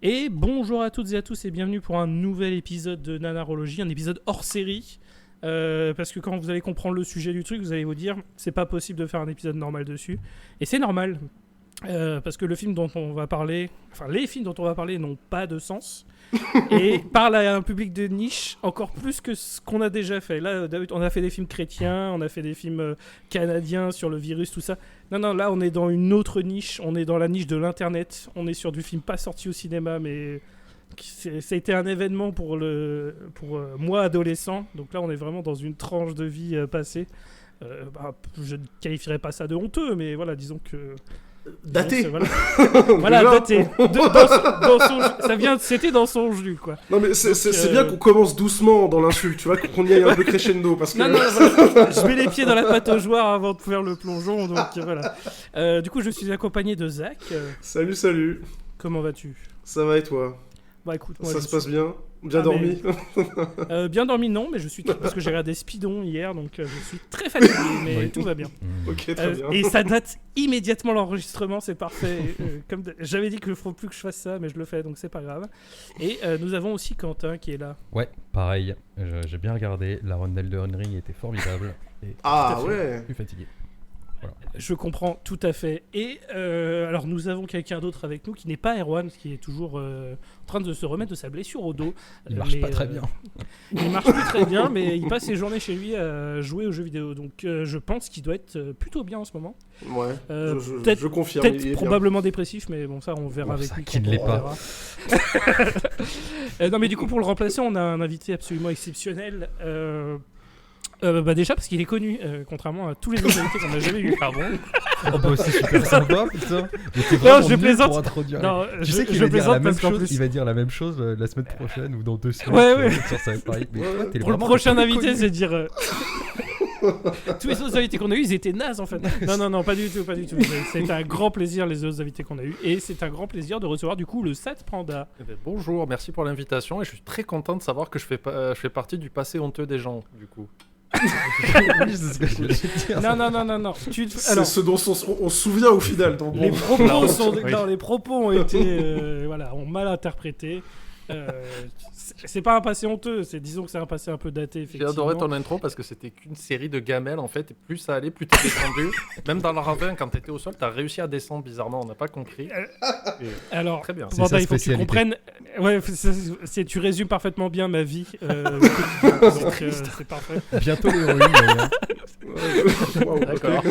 Et bonjour à toutes et à tous et bienvenue pour un nouvel épisode de Nanarologie, un épisode hors série. Parce que quand vous allez comprendre le sujet du truc, vous allez vous dire c'est pas possible de faire un épisode normal dessus. Et c'est normal. Parce que le film dont on va parler, enfin les films dont on va parler n'ont pas de sens. Et parlent à un public de niche encore plus que ce qu'on a déjà fait. Là, on a fait des films chrétiens, on a fait des films canadiens sur le virus, tout ça. Non, là, on est dans une autre niche. On est dans la niche de l'internet. On est sur du film pas sorti au cinéma, mais ça a été un événement pour moi, adolescent. Donc là, on est vraiment dans une tranche de vie passée. Je ne qualifierais pas ça de honteux, mais voilà, disons que... Daté. Voilà, daté. C'était dans son jus, quoi. Non mais c'est bien qu'on commence doucement dans l'insulte, tu vois, qu'on y aille un peu crescendo, parce que... Non, voilà. Je mets les pieds dans la pataugeoire avant de faire le plongeon, donc voilà. Du coup, je suis accompagné de Zach. Salut. Comment vas-tu ? Ça va et toi ? Bah écoute, moi, ça se passe bien ? Bien dormi ? Bien dormi, non, mais parce que j'ai regardé Speedon hier, donc je suis très fatigué, mais Oui. tout va bien. Ok, très bien. Et ça date immédiatement l'enregistrement, c'est parfait. J'avais dit qu'il ne faut plus que je fasse ça, mais je le fais, donc c'est pas grave. Et nous avons aussi Quentin qui est là. Ouais, pareil. J'ai bien regardé. La rondelle de Ring était formidable. Et Ah tout à fait ouais. plus fatigué. Voilà. Je comprends tout à fait. Et alors nous avons quelqu'un d'autre avec nous qui n'est pas Erwan, qui est toujours en train de se remettre de sa blessure au dos. Il marche pas très bien. Il marche plus très bien, mais il passe ses journées chez lui à jouer aux jeux vidéo. Donc je pense qu'il doit être plutôt bien en ce moment. Ouais, peut-être, je confirme. Peut-être il est bien. probablement dépressif, mais bon, ça on verra avec ça, lui. qui quand ne l'est on pas. verra. Non, mais du coup, pour le remplacer, on a un invité absolument exceptionnel. Déjà parce qu'il est connu, contrairement à tous les autres invités qu'on n'a jamais eu. Pardon. Oh bah c'est super sympa, putain. Mais t'es Non, vraiment je nul plaisante. pour introduire. Non, Tu je- sais qu'il je va dire la plaisante même parce qu'en chose. plus- Il va dire la même chose la semaine prochaine ou dans 2 semaines. Ouais. Sur ça va être pareil. Mais Ouais, toi, t'es Pour le vraiment prochain plus invité, connu. c'est dire. Tous les autres invités qu'on a eu, ils étaient nazes en fait. Non, pas du tout. C'est un grand plaisir les autres invités qu'on a eu, et c'est un grand plaisir de recevoir du coup le Sat Panda. Eh ben, bonjour, merci pour l'invitation et je suis très content de savoir que je fais partie du passé honteux des gens, du coup. Oui, c'est ce que j'allais dire. Non. C'est Alors, ce dont on se souvient au final. Donc les bon. propos sont, Oui. non, les propos ont été, ont mal interprétés. C'est pas un passé honteux, disons que c'est un passé un peu daté. J'ai Effectivement. adoré ton intro parce que c'était qu'une série de gamelles en fait, et plus ça allait, plus t'es descendu. Même dans le ravin, quand t'étais au sol, t'as réussi à descendre bizarrement, on n'a pas compris. Et Alors, très bien. C'est Panda, sa il faut que tu spécialité. comprennes. Ouais, tu résumes parfaitement bien ma vie. Donc, c'est parfait. Bientôt l'héroïne d'ailleurs. Waouh, ok. D'accord.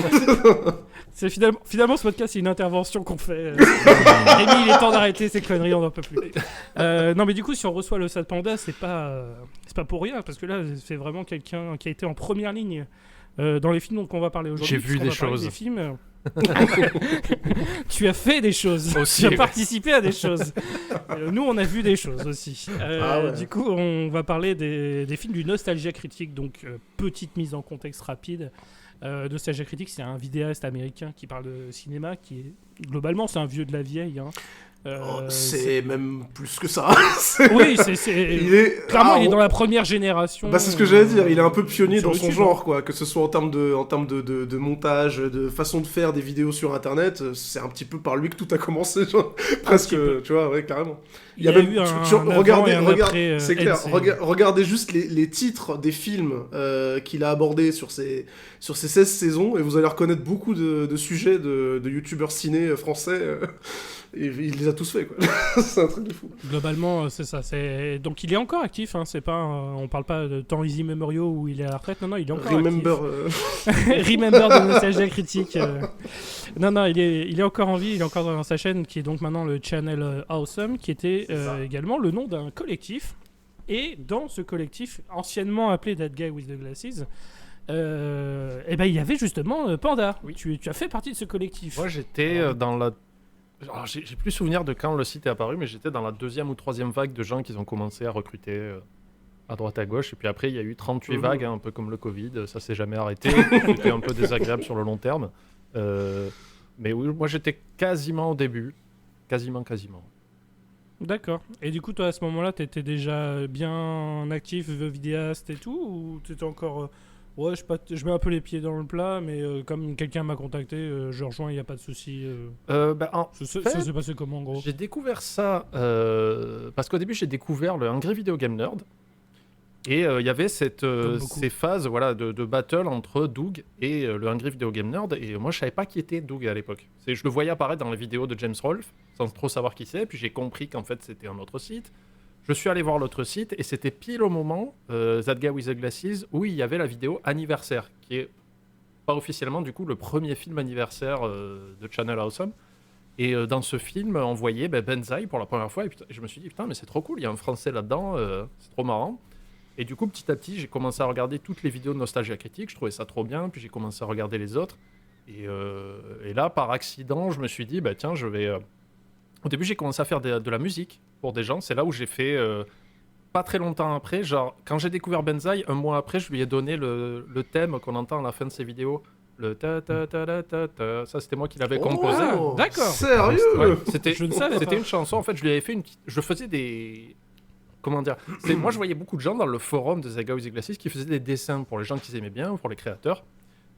C'est finalement ce podcast, c'est une intervention qu'on fait. Rémi, il est temps d'arrêter ces conneries, on n'en peut plus. Non, mais du coup, si on reçoit le Sat Panda, c'est pas pour rien, parce que là, c'est vraiment quelqu'un qui a été en première ligne dans les films dont on va parler aujourd'hui. J'ai vu puisqu'on des va parler choses. Des films. Tu as fait des choses. Aussi, Tu as ouais. participé à des choses. Nous, on a vu des choses aussi. Ah ouais. Du coup, on va parler des films du Nostalgia Critique. Donc, petite mise en contexte rapide. Nostalgia Critique, c'est un vidéaste américain qui parle de cinéma, qui est globalement, c'est un vieux de la vieille. Hein. C'est même plus que ça. Oui, Il est... clairement, Ah, il est dans la première génération. Bah c'est ce que j'allais dire, il est un peu pionnier sur dans son YouTube, genre, quoi, que ce soit en termes de montage, de façon de faire des vidéos sur internet, c'est un petit peu par lui que tout a commencé, genre, presque, petit peu. tu vois, ouais, carrément. Il y a eu un regardez, avant et un après, c'est clair, NC. regardez juste les titres des films qu'il a abordés sur ces 16 saisons, et vous allez reconnaître beaucoup de sujets de youtubeurs ciné français, et il les a tous faits, quoi. C'est un truc de fou. Globalement, c'est ça. Donc, il est encore actif. Hein, c'est pas, on parle pas de temps easy memorial où il est à la retraite. Non, il est encore Remember... actif. Remember de Nostalgia Critique. Non, il est encore en vie. Il est encore dans sa chaîne qui est donc maintenant le Channel Awesome, qui était également le nom d'un collectif. Et dans ce collectif, anciennement appelé That Guy with the Glasses, il y avait justement Panda. Oui. Tu as fait partie de ce collectif. Moi j'étais dans la... Alors, j'ai plus souvenir de quand le site est apparu, mais j'étais dans la 2e ou 3e vague de gens qui ont commencé à recruter à droite à gauche. Et puis après, il y a eu 38 vagues, hein, un peu comme le Covid. Ça s'est jamais arrêté. C'était un peu désagréable sur le long terme. Mais oui, moi j'étais quasiment au début. Quasiment. D'accord. Et du coup, toi, à ce moment-là, t'étais déjà bien actif, vidéaste et tout, ou t'étais encore Ouais, je mets un peu les pieds dans le plat, mais comme quelqu'un m'a contacté, je rejoins, il n'y a pas de souci. En Ça s'est passé comment en gros? J'ai découvert ça parce qu'au début j'ai découvert le Angry Video Game Nerd et il y avait ces phases voilà, de battle entre Doug et le Angry Video Game Nerd et moi je savais pas qui était Doug à l'époque. Je le voyais apparaître dans les vidéos de James Rolfe sans trop savoir qui c'est, puis j'ai compris qu'en fait c'était un autre site. Je suis allé voir l'autre site et c'était pile au moment, That Guy with the Glasses, où il y avait la vidéo anniversaire, qui est pas officiellement du coup le premier film anniversaire de Channel Awesome. Et dans ce film, on voyait Benzaï pour la première fois et je me suis dit putain mais c'est trop cool, il y a un français là-dedans, c'est trop marrant. Et du coup petit à petit j'ai commencé à regarder toutes les vidéos de Nostalgia Critique, je trouvais ça trop bien, puis j'ai commencé à regarder les autres. Et là par accident je me suis dit tiens je vais... Au début j'ai commencé à faire de la musique pour des gens, c'est là où j'ai fait... pas très longtemps après, genre quand j'ai découvert Benzaï, un mois après je lui ai donné le thème qu'on entend à la fin de ses vidéos. Le ta ta ta ta ta ta, ça c'était moi qui l'avais composé. Oh, D'accord. Sérieux? Ouais, c'était Je ne savais pas. une chanson. En fait, je lui avais fait je faisais des. Comment dire moi, je voyais beaucoup de gens dans le forum de The Guy with the Glasses qui faisaient des dessins pour les gens qu'ils aimaient bien, pour les créateurs.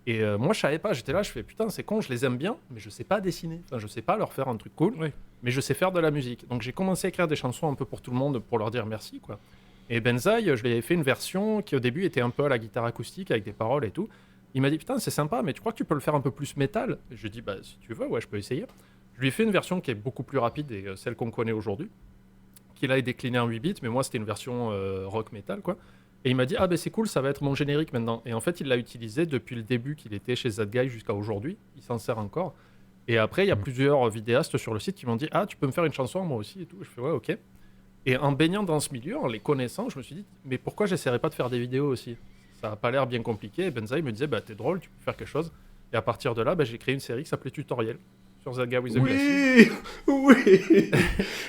Et moi, je savais pas. J'étais là, je fais putain, c'est con, je les aime bien, mais je sais pas dessiner. Enfin, je sais pas leur faire un truc cool, Oui. mais je sais faire de la musique. Donc, j'ai commencé à écrire des chansons un peu pour tout le monde pour leur dire merci, quoi. Et Benzaï, je lui avais fait une version qui au début était un peu à la guitare acoustique avec des paroles et tout. Il m'a dit putain c'est sympa mais tu crois que tu peux le faire un peu plus métal? Je lui ai dit si tu veux ouais je peux essayer. Je lui ai fait une version qui est beaucoup plus rapide et celle qu'on connaît aujourd'hui, qu'il a déclinée en 8 bits mais moi c'était une version rock metal quoi. Et il m'a dit c'est cool ça va être mon générique maintenant. Et en fait il l'a utilisé depuis le début qu'il était chez That Guy jusqu'à aujourd'hui, il s'en sert encore. Et après il y a plusieurs vidéastes sur le site qui m'ont dit tu peux me faire une chanson moi aussi et tout. Je fais ouais ok. Et en baignant dans ce milieu, en les connaissant, je me suis dit mais pourquoi j'essaierais pas de faire des vidéos aussi? Ça n'a pas l'air bien compliqué. Et Benzaï me disait t'es drôle, tu peux faire quelque chose. Et à partir de là, j'ai créé une série qui s'appelait Tutoriel sur The Guy with the Glasses. Oui.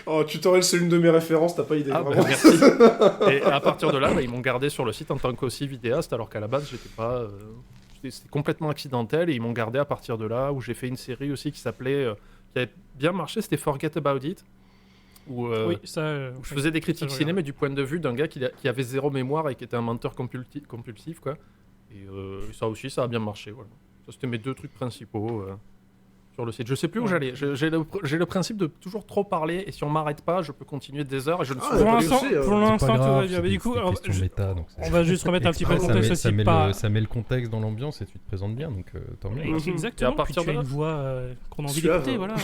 Oh, Tutoriel, c'est l'une de mes références, t'as pas idée. Vraiment. Merci. Et à partir de là, ils m'ont gardé sur le site en tant qu'aussi vidéaste, alors qu'à la base, j'étais pas. C'était complètement accidentel. Et ils m'ont gardé à partir de là, où j'ai fait une série aussi qui s'appelait. Qui avait bien marché, c'était Forget About It. Où, Oui, ça. où je faisais des critiques ciné, mais du point de vue d'un gars qui avait zéro mémoire et qui était un menteur compulsif, quoi. Et ça aussi, ça a bien marché, voilà. Ça, c'était mes deux trucs principaux sur le site. Je sais plus où j'allais. J'ai le principe de toujours trop parler, et si on m'arrête pas, je peux continuer des heures, et je ne suis Pour l'instant, réussi, pour l'instant, tout va bien. Mais du du coup, alors, méta, donc on va juste remettre un petit peu le contexte aussi. ça met le contexte dans l'ambiance et tu te présentes bien, donc tant mieux. Exactement. Et à partir puis tu de as là- une voix qu'on a envie Suave. d'écouter, voilà.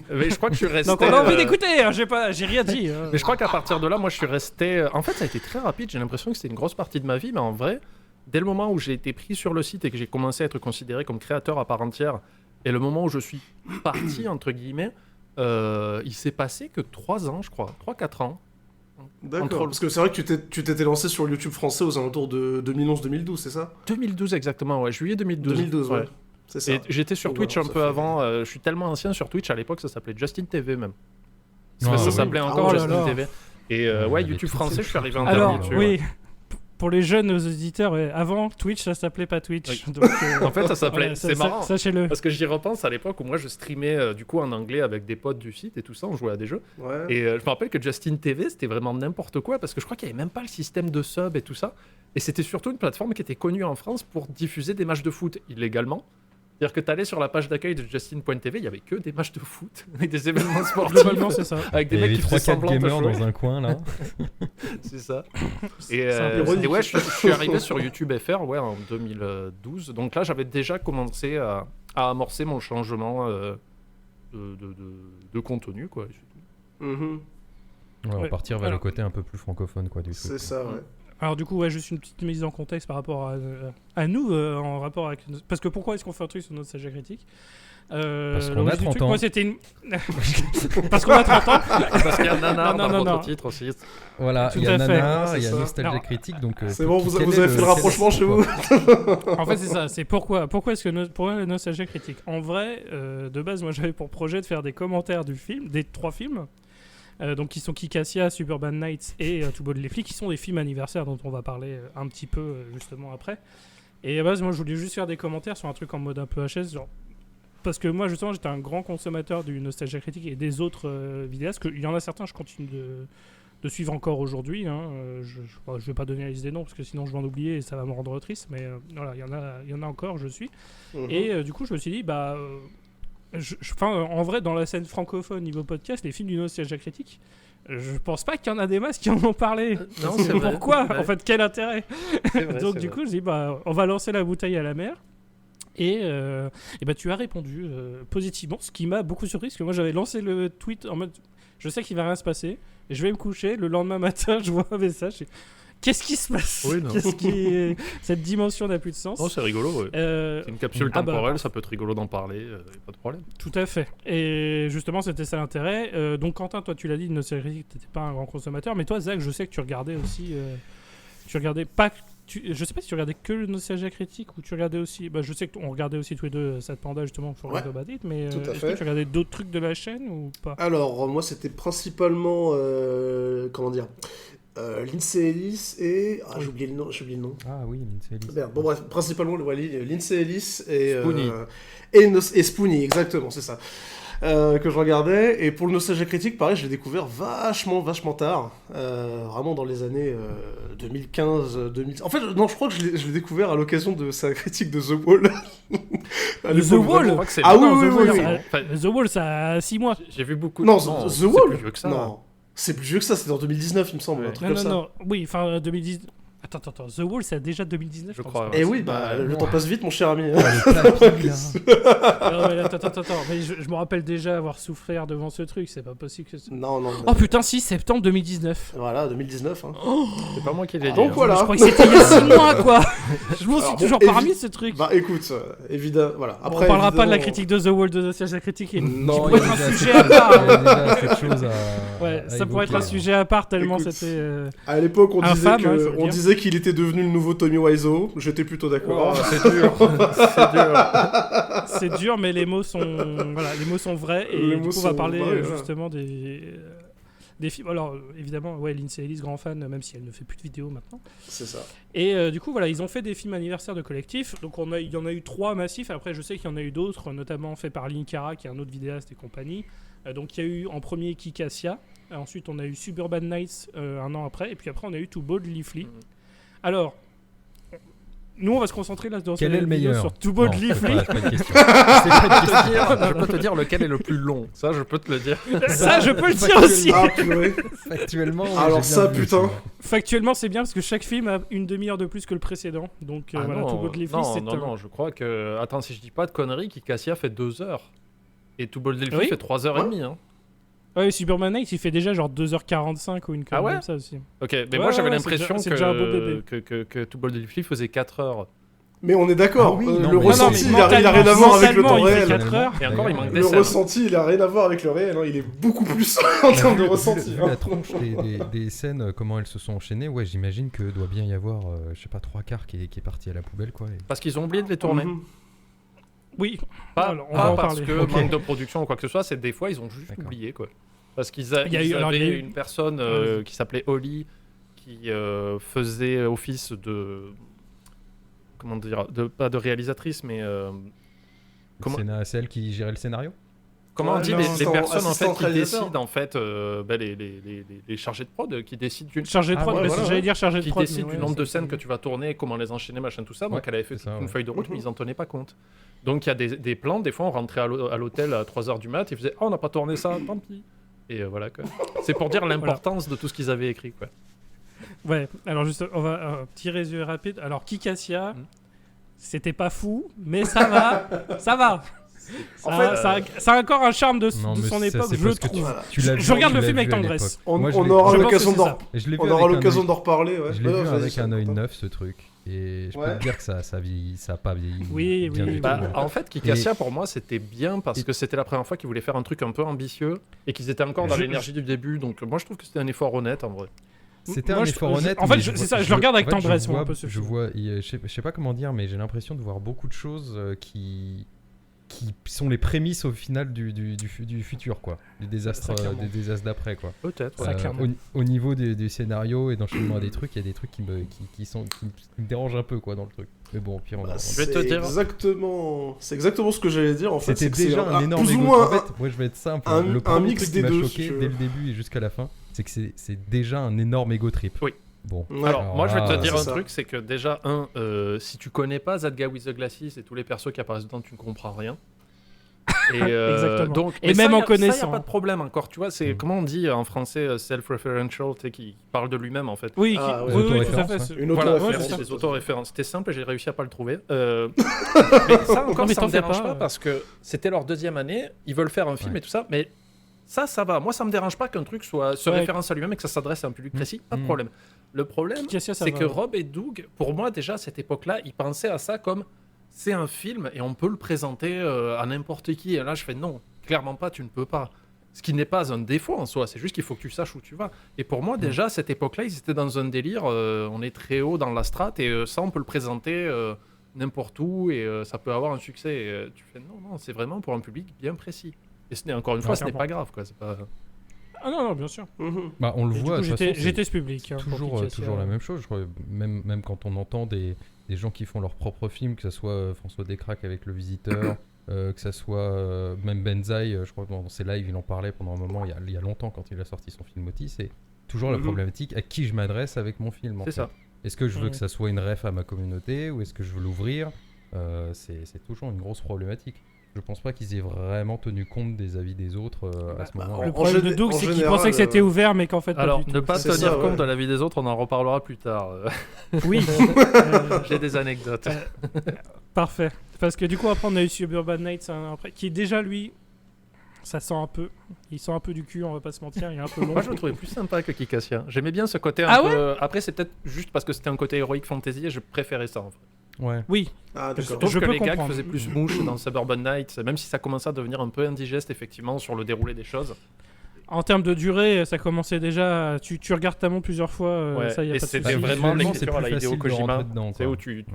Mais je crois que je suis resté. Donc on a envie d'écouter. Hein, j'ai rien dit. Mais je crois qu'à partir de là, moi, je suis resté. En fait, ça a été très rapide. J'ai l'impression que c'était une grosse partie de ma vie, mais en vrai, dès le moment où j'ai été pris sur le site et que j'ai commencé à être considéré comme créateur à part entière, et le moment où je suis parti entre guillemets, il s'est passé que 3 ans, je crois, 3-4 ans. D'accord. Parce que c'est vrai que tu t'étais lancé sur le YouTube français aux alentours de 2011-2012, c'est ça? 2012 exactement, ouais, juillet 2012. 2012, ouais. C'est ça. Et j'étais sur Donc Twitch voilà, un ça peu fait- avant. Je suis tellement ancien sur Twitch, à l'époque, ça s'appelait Justin TV même. Ah, Ça oui. s'appelait Ah, encore oh là Justin là. TV. Et Ouais, YouTube mais tout français, ça, je suis arrivé en Alors, dernier dessus. oui. Ouais. Pour les jeunes auditeurs, avant Twitch, ça s'appelait pas Twitch. Oui. Donc, En fait, ça s'appelait. voilà, c'est marrant. Sachez-le. Parce que j'y repense à l'époque où moi je streamais du coup en anglais avec des potes du site et tout ça, on jouait à des jeux. Ouais. Et je me rappelle que Justin TV c'était vraiment n'importe quoi parce que je crois qu'il n'y avait même pas le système de sub et tout ça. Et c'était surtout une plateforme qui était connue en France pour diffuser des matchs de foot illégalement. C'est-à-dire que tu allais sur la page d'accueil de Justin.tv, il y avait que des matchs de foot et des événements sportifs Globalement, c'est ça. avec des Il y mecs avait qui faisaient 3-4 semblant de gamers jouer. dans un coin là. C'est ça. C'est Et, un peu ironique. et ouais, je suis arrivé sur YouTube FR en 2012. Donc là, j'avais déjà commencé à amorcer mon changement de contenu, quoi. Mhm. Ouais, on va Ouais. partir vers Alors- le côté un peu plus francophone quoi du truc. C'est ça, ouais. Alors du coup, ouais, juste une petite mise en contexte par rapport à nous, en rapport avec... Parce que pourquoi est-ce qu'on fait un truc sur notre Nostalgia Critique Parce qu'on l'origine a du 30 truc, ans. moi, c'était une... Parce qu'on a 30 ans. Parce qu'il y a Nanar Non, dans non, votre non. titre aussi. Voilà, Tout il y a à fait. Nana, C'est il y a ça. Nostalgia Alors, Critique, donc C'est bon, vous quel avez est fait le quel rapprochement chez vous? En fait, c'est ça. C'est pourquoi est-ce que pourquoi la Nostalgia Critique? En vrai, de base, moi, j'avais pour projet de faire des commentaires du film, des 3 films. Donc qui sont Kikassia, Suburban Nights et Tout beau de les flics, qui sont des films anniversaires dont on va parler un petit peu justement après. Et à base, moi je voulais juste faire des commentaires sur un truc en mode un peu HS, genre parce que moi justement j'étais un grand consommateur du Nostalgia Critique et des autres vidéastes, il y en a certains je continue de de suivre encore aujourd'hui. Hein. Je vais pas donner la liste des noms parce que sinon je vais en oublier et ça va me rendre triste. Mais voilà, il y en a encore, je suis. Et du coup, je me suis dit, en vrai, dans la scène francophone niveau podcast, les films du Nostalgia Critique, je pense pas qu'il y en a des masses qui en ont parlé. Non, c'est vrai. Pourquoi C'est vrai. En fait, quel intérêt C'est vrai, Donc c'est du vrai. coup, je dis on va lancer la bouteille à la mer. Et tu as répondu positivement, ce qui m'a beaucoup surpris parce que moi j'avais lancé le tweet en mode je sais qu'il va rien se passer et je vais me coucher. Le lendemain matin, je vois un message. Qu'est-ce qui se passe? Oui, non. Cette dimension n'a plus de sens. Non, c'est rigolo. Ouais. C'est une capsule temporelle, ça peut être rigolo d'en parler, pas de problème. Tout à fait. Et justement, c'était ça l'intérêt. Donc, Quentin, toi, tu l'as dit, Nostalgia Critique, t'étais pas un grand consommateur. Mais toi, Zach, je sais que tu regardais aussi. Tu regardais pas. Je sais pas si tu regardais que le Nostalgia Critique ou tu regardais aussi. Je sais qu'on regardait aussi tous les deux Sad Panda, justement, pour Ouais, Regarder About It. Mais tout à est-ce fait. que tu regardais d'autres trucs de la chaîne ou pas? Alors, moi, c'était principalement. Comment dire Lindsay Ellis et. Ah, j'ai oublié le nom. Ah oui, Lindsay Ellis. Merde. Bon, bref, principalement Lindsay Ellis et. Spoonie. Et Spoonie, exactement, c'est ça. Que je regardais. Et pour le Nostalgia Critique, pareil, je l'ai découvert vachement tard. Vraiment dans les années 2015, 2000. En fait, non, je crois que je l'ai découvert à l'occasion de sa critique de The Wall. À The l'époque, Wall Je vraiment. crois que c'est Ah le- oui, The oui, Wall, oui. ça- Enfin, The Wall, ça a 6 mois. j'ai vu beaucoup. Non, Non, The c'est Wall plus vieux que ça. Non. C'est plus vieux que ça, c'était en 2019, il me semble, Ouais. un truc Non, comme non, ça. non. Oui, enfin, 2010. Attends. The Wall, c'est déjà 2019. Je pense. crois. Eh ouais. oui, le temps passe vite, mon cher ami. Oh, le tapis, là. Non, mais attends. Mais je me rappelle déjà avoir souffert devant ce truc. C'est pas possible que. Non. Oh putain, si, septembre 2019. Voilà, 2019. Hein. C'est pas moi qui l'ai dit. Donc hein. voilà. Je crois que c'était il y a 6 mois, quoi. Je m'en suis Alors, toujours bon, pas remis ce truc. Bah écoute, évidemment, voilà. On Après, parlera pas de la évidemment, critique de The Wall de Nostalgia Critique. Non, pourrait il y a être un déjà sujet assez à de- part. il y a déjà assez de choses à. Ouais, à ça pourrait être un évoquer. sujet à part tellement Écoute, c'était. À l'époque, on Infâme, disait hein, faut le on dire. disait qu'il était devenu le nouveau Tommy Wiseau. J'étais plutôt d'accord. Oh, c'est dur. C'est dur. C'est dur, mais les mots sont vrais et Les du mots coup on va sont parler vrais, voilà. justement des films. Alors évidemment, ouais, Lindsay Ellis, grand fan, même si elle ne fait plus de vidéos maintenant. C'est ça. Et du coup voilà, ils ont fait des films anniversaires de collectifs. Donc il y en a eu 3 massifs. Après je sais qu'il y en a eu d'autres, notamment fait par Linkara, qui est un autre vidéaste et compagnie. Donc il y a eu en premier Kikassia. Ensuite on a eu Suburban Nights un an après, et puis après on a eu Too Boldly. Alors. Nous, on va se concentrer là dans Quel ce est le vidéo meilleur sur Too Boldly. Non, c'est pas une question. Je peux te dire lequel est le plus long. Ça, je peux te le dire. Ça, je peux le dire aussi. Ah, purée. Factuellement. Alors j'ai bien ça, vu putain. aussi, ouais. Factuellement, c'est bien parce que chaque film a une demi-heure de plus que le précédent. Donc Ah voilà, non, Too Boldly, non, c'est non, je crois que. Attends, si je dis pas de conneries, Kikassia fait 2 heures. Et Too Boldly Oui. fait 3h30. Hein. Ouais, Superman Night, il fait déjà genre 2h45 ou une Ah connerie ouais comme ça aussi. Ok, mais Ouais, moi j'avais ouais, l'impression c'est déjà un beau bébé. que Too Boldly faisait 4 heures. Mais on est d'accord. Ah oui, le non, mais- Non, non, ressenti, mais il a rien à voir avec le temps mentalement, il fait réel. 4 heures. Et encore, il manque des Le scènes. ressenti, il a rien à voir avec le réel. Hein. Il est beaucoup plus en termes de ressenti. Vu hein. la tronche des scènes, comment elles se sont enchaînées, ouais, j'imagine que doit bien y avoir, je sais pas, 3/4 qui est parti à la poubelle, quoi. et- Parce qu'ils ont oublié de les tourner. Mhm. Oui, Pas, alors, on pas va en parce parler. que Ok. manque de production ou quoi que ce soit, c'est des fois ils ont juste D'accord. oublié quoi. Parce qu'ils Il y a eu- ils alors, il y a avaient eu- une personne qui s'appelait Holly qui faisait office de comment dire, pas de réalisatrice mais comment C'est elle qui gérait le scénario. on dit non, les assistant- personnes en fait assistant qui réalisateur. décident en fait les chargés de prod qui décident chargé de Ah prod, ouais, mais voilà, j'allais dire chargé de qui prod. décide mais du ouais, nombre de c'est- scènes que tu vas tourner, comment les enchaîner, machin, tout ça. Donc Ouais, elle avait fait c'est ça, toute une ouais. feuille de route, Mhm. mais ils en tenaient pas compte. Donc il y a des plans, des fois on rentrait à l'hôtel à 3h du mat, ils faisaient oh on n'a pas tourné ça, tant pis. Et voilà quoi. C'est pour dire l'importance de tout ce qu'ils avaient écrit quoi. Ouais, alors juste, on va un petit résumé rapide. Alors, Kikassia, c'était pas fou, mais ça va, ça va. En Ça, fait, ça a encore un charme de Non, de mais son ça, époque, c'est je parce que trouve. Voilà. Tu l'as Je vu- regarde tu le l'as film vu avec à tendresse. l'époque. On, Moi, je on l'ai- aura je pense l'occasion que d'en c'est ça. je l'ai vu on aura avec un l'occasion œil- d'en reparler. Ouais. Je l'ai Ouais, vu vas-y, avec un œil Quentin. neuf ce truc et je peux Ouais. te dire que ça vieillit, ça a pas vieilli. Oui, bien oui, du oui. tout, Bah, ouais. en fait, Kikassia pour moi c'était bien parce que c'était la première fois qu'ils voulaient faire un truc un peu ambitieux et qu'ils étaient encore dans Je- l'énergie du début. Donc moi je trouve que c'était un effort honnête en vrai. C'était Moi, un je- effort je- honnête. en fait, mais c'est vois- ça, je le regarde avec en fait, tendresse, je moi, un vois- peu, ce Je film. vois, je sais pas comment dire, mais j'ai l'impression de voir beaucoup de choses qui qui sont les prémices au final du futur, quoi. Du désastre, Ça, clairement. des désastres d'après, quoi. Peut-être. Ça, clairement. Au niveau du scénario et d'enchaînement des trucs, il y a des trucs qui me dérangent un peu, quoi, dans le truc. Mais bon, au pire, on va... Je vais te dire- C'est exactement ce que j'allais dire en fait. C'était c'est que déjà c'est un énorme plus ou ego. moins En fait, moi je vais être simple. un- Le un premier mix truc des qui m'a deux, choqué si tu veux. dès le début et jusqu'à la fin, c'est que c'est déjà un énorme ego trip. Oui. Bon. Ouais. Alors, moi, je vais te là, dire c'est un ça. truc, c'est que déjà, si tu connais pas That Guy with the Glasses et tous les persos qui apparaissent dedans, tu ne comprends rien. Et, Exactement. Donc, Et mais même ça, en ça, y a connaissant. pas de problème encore, tu vois. C'est comment on dit en français self-referential, tu sais, qui parle de lui-même en fait. Oui, Ah, ouais. oui, tout à Auto-référence, fait. ouais. c'est- Une Voilà, auto-référence. ouais, c'est ça. des auto-références. C'était simple et j'ai réussi à pas le trouver. Mais ça encore, Non, mais ça t'en me fais dérange pas, pas parce que c'était leur deuxième année. Ils veulent faire un film Ouais. et tout ça, mais ça va. Moi, ça me dérange pas qu'un truc se Ouais. référence à lui-même et que ça s'adresse à un public précis. Pas de Mm. problème. Le problème, Cassia, ça c'est va. que Rob et Doug, pour moi déjà à cette époque-là, ils pensaient à ça comme c'est un film et on peut le présenter à n'importe qui. Et là, je fais non, clairement pas, tu ne peux pas. Ce qui n'est pas un défaut en soi, c'est juste qu'il faut que tu saches où tu vas. Et pour moi, déjà à cette époque-là, ils étaient dans un délire. On est très haut dans la strate et ça, on peut le présenter n'importe où et ça peut avoir un succès. Et, tu fais non, c'est vraiment pour un public bien précis. Et ce n'est encore une fois, Ouais, ce n'est clairement. pas grave, quoi. C'est pas... Ah non, bien sûr. Mhm. Bah, on le Et du voit. coup, de toute j'étais façon, j'étais c'est ce public. hein, pour toujours, Cassia. toujours la même chose. Je crois, même quand on entend des gens qui font leur propre film, que ce soit François Descraques avec Le Visiteur, que ce soit même Benzaï, je crois que dans ses lives, il en parlait pendant un moment, il y a longtemps, quand il a sorti son film Oti, c'est toujours la Mhm. problématique à qui je m'adresse avec mon film. en C'est fait. ça. Est-ce que je veux Mhm. que ça soit une ref à ma communauté ou est-ce que je veux l'ouvrir C'est toujours une grosse problématique. Je pense pas qu'ils aient vraiment tenu compte des avis des autres à ce moment-là. Le En problème de gé- Doug, en c'est qu'il général, pensait que c'était ouvert, mais qu'en fait, pas Alors, du tout. ne pas C'est tenir ça, compte ouais. de la vie des autres, on en reparlera plus tard. Oui. J'ai des anecdotes. Parfait. Parce que du coup, après, on a eu Suburban Nights, hein, après, qui est déjà, lui, ça sent un peu. Il sent un peu du cul, on va pas se mentir, il est un peu long. Moi, je le trouvais plus sympa que Kikassia. J'aimais bien ce côté un Ah peu. Après, c'est peut-être juste parce que c'était un côté héroïque fantasy et je préférais ça en fait. Ouais. Oui, Ah, Je d'accord. trouve Je que peux les gags comprendre. faisaient plus mouche dans Suburban Nights, même si ça commençait à devenir un peu indigeste effectivement sur le déroulé des choses. en termes de durée, ça commençait déjà. Tu regardes ta montre plusieurs fois, Ouais, ça y a et pas de c'était souci. vraiment Visuellement, l'écriture c'est à plus la Hideo facile de Kojima. rentrer dedans, C'est quoi. où tu.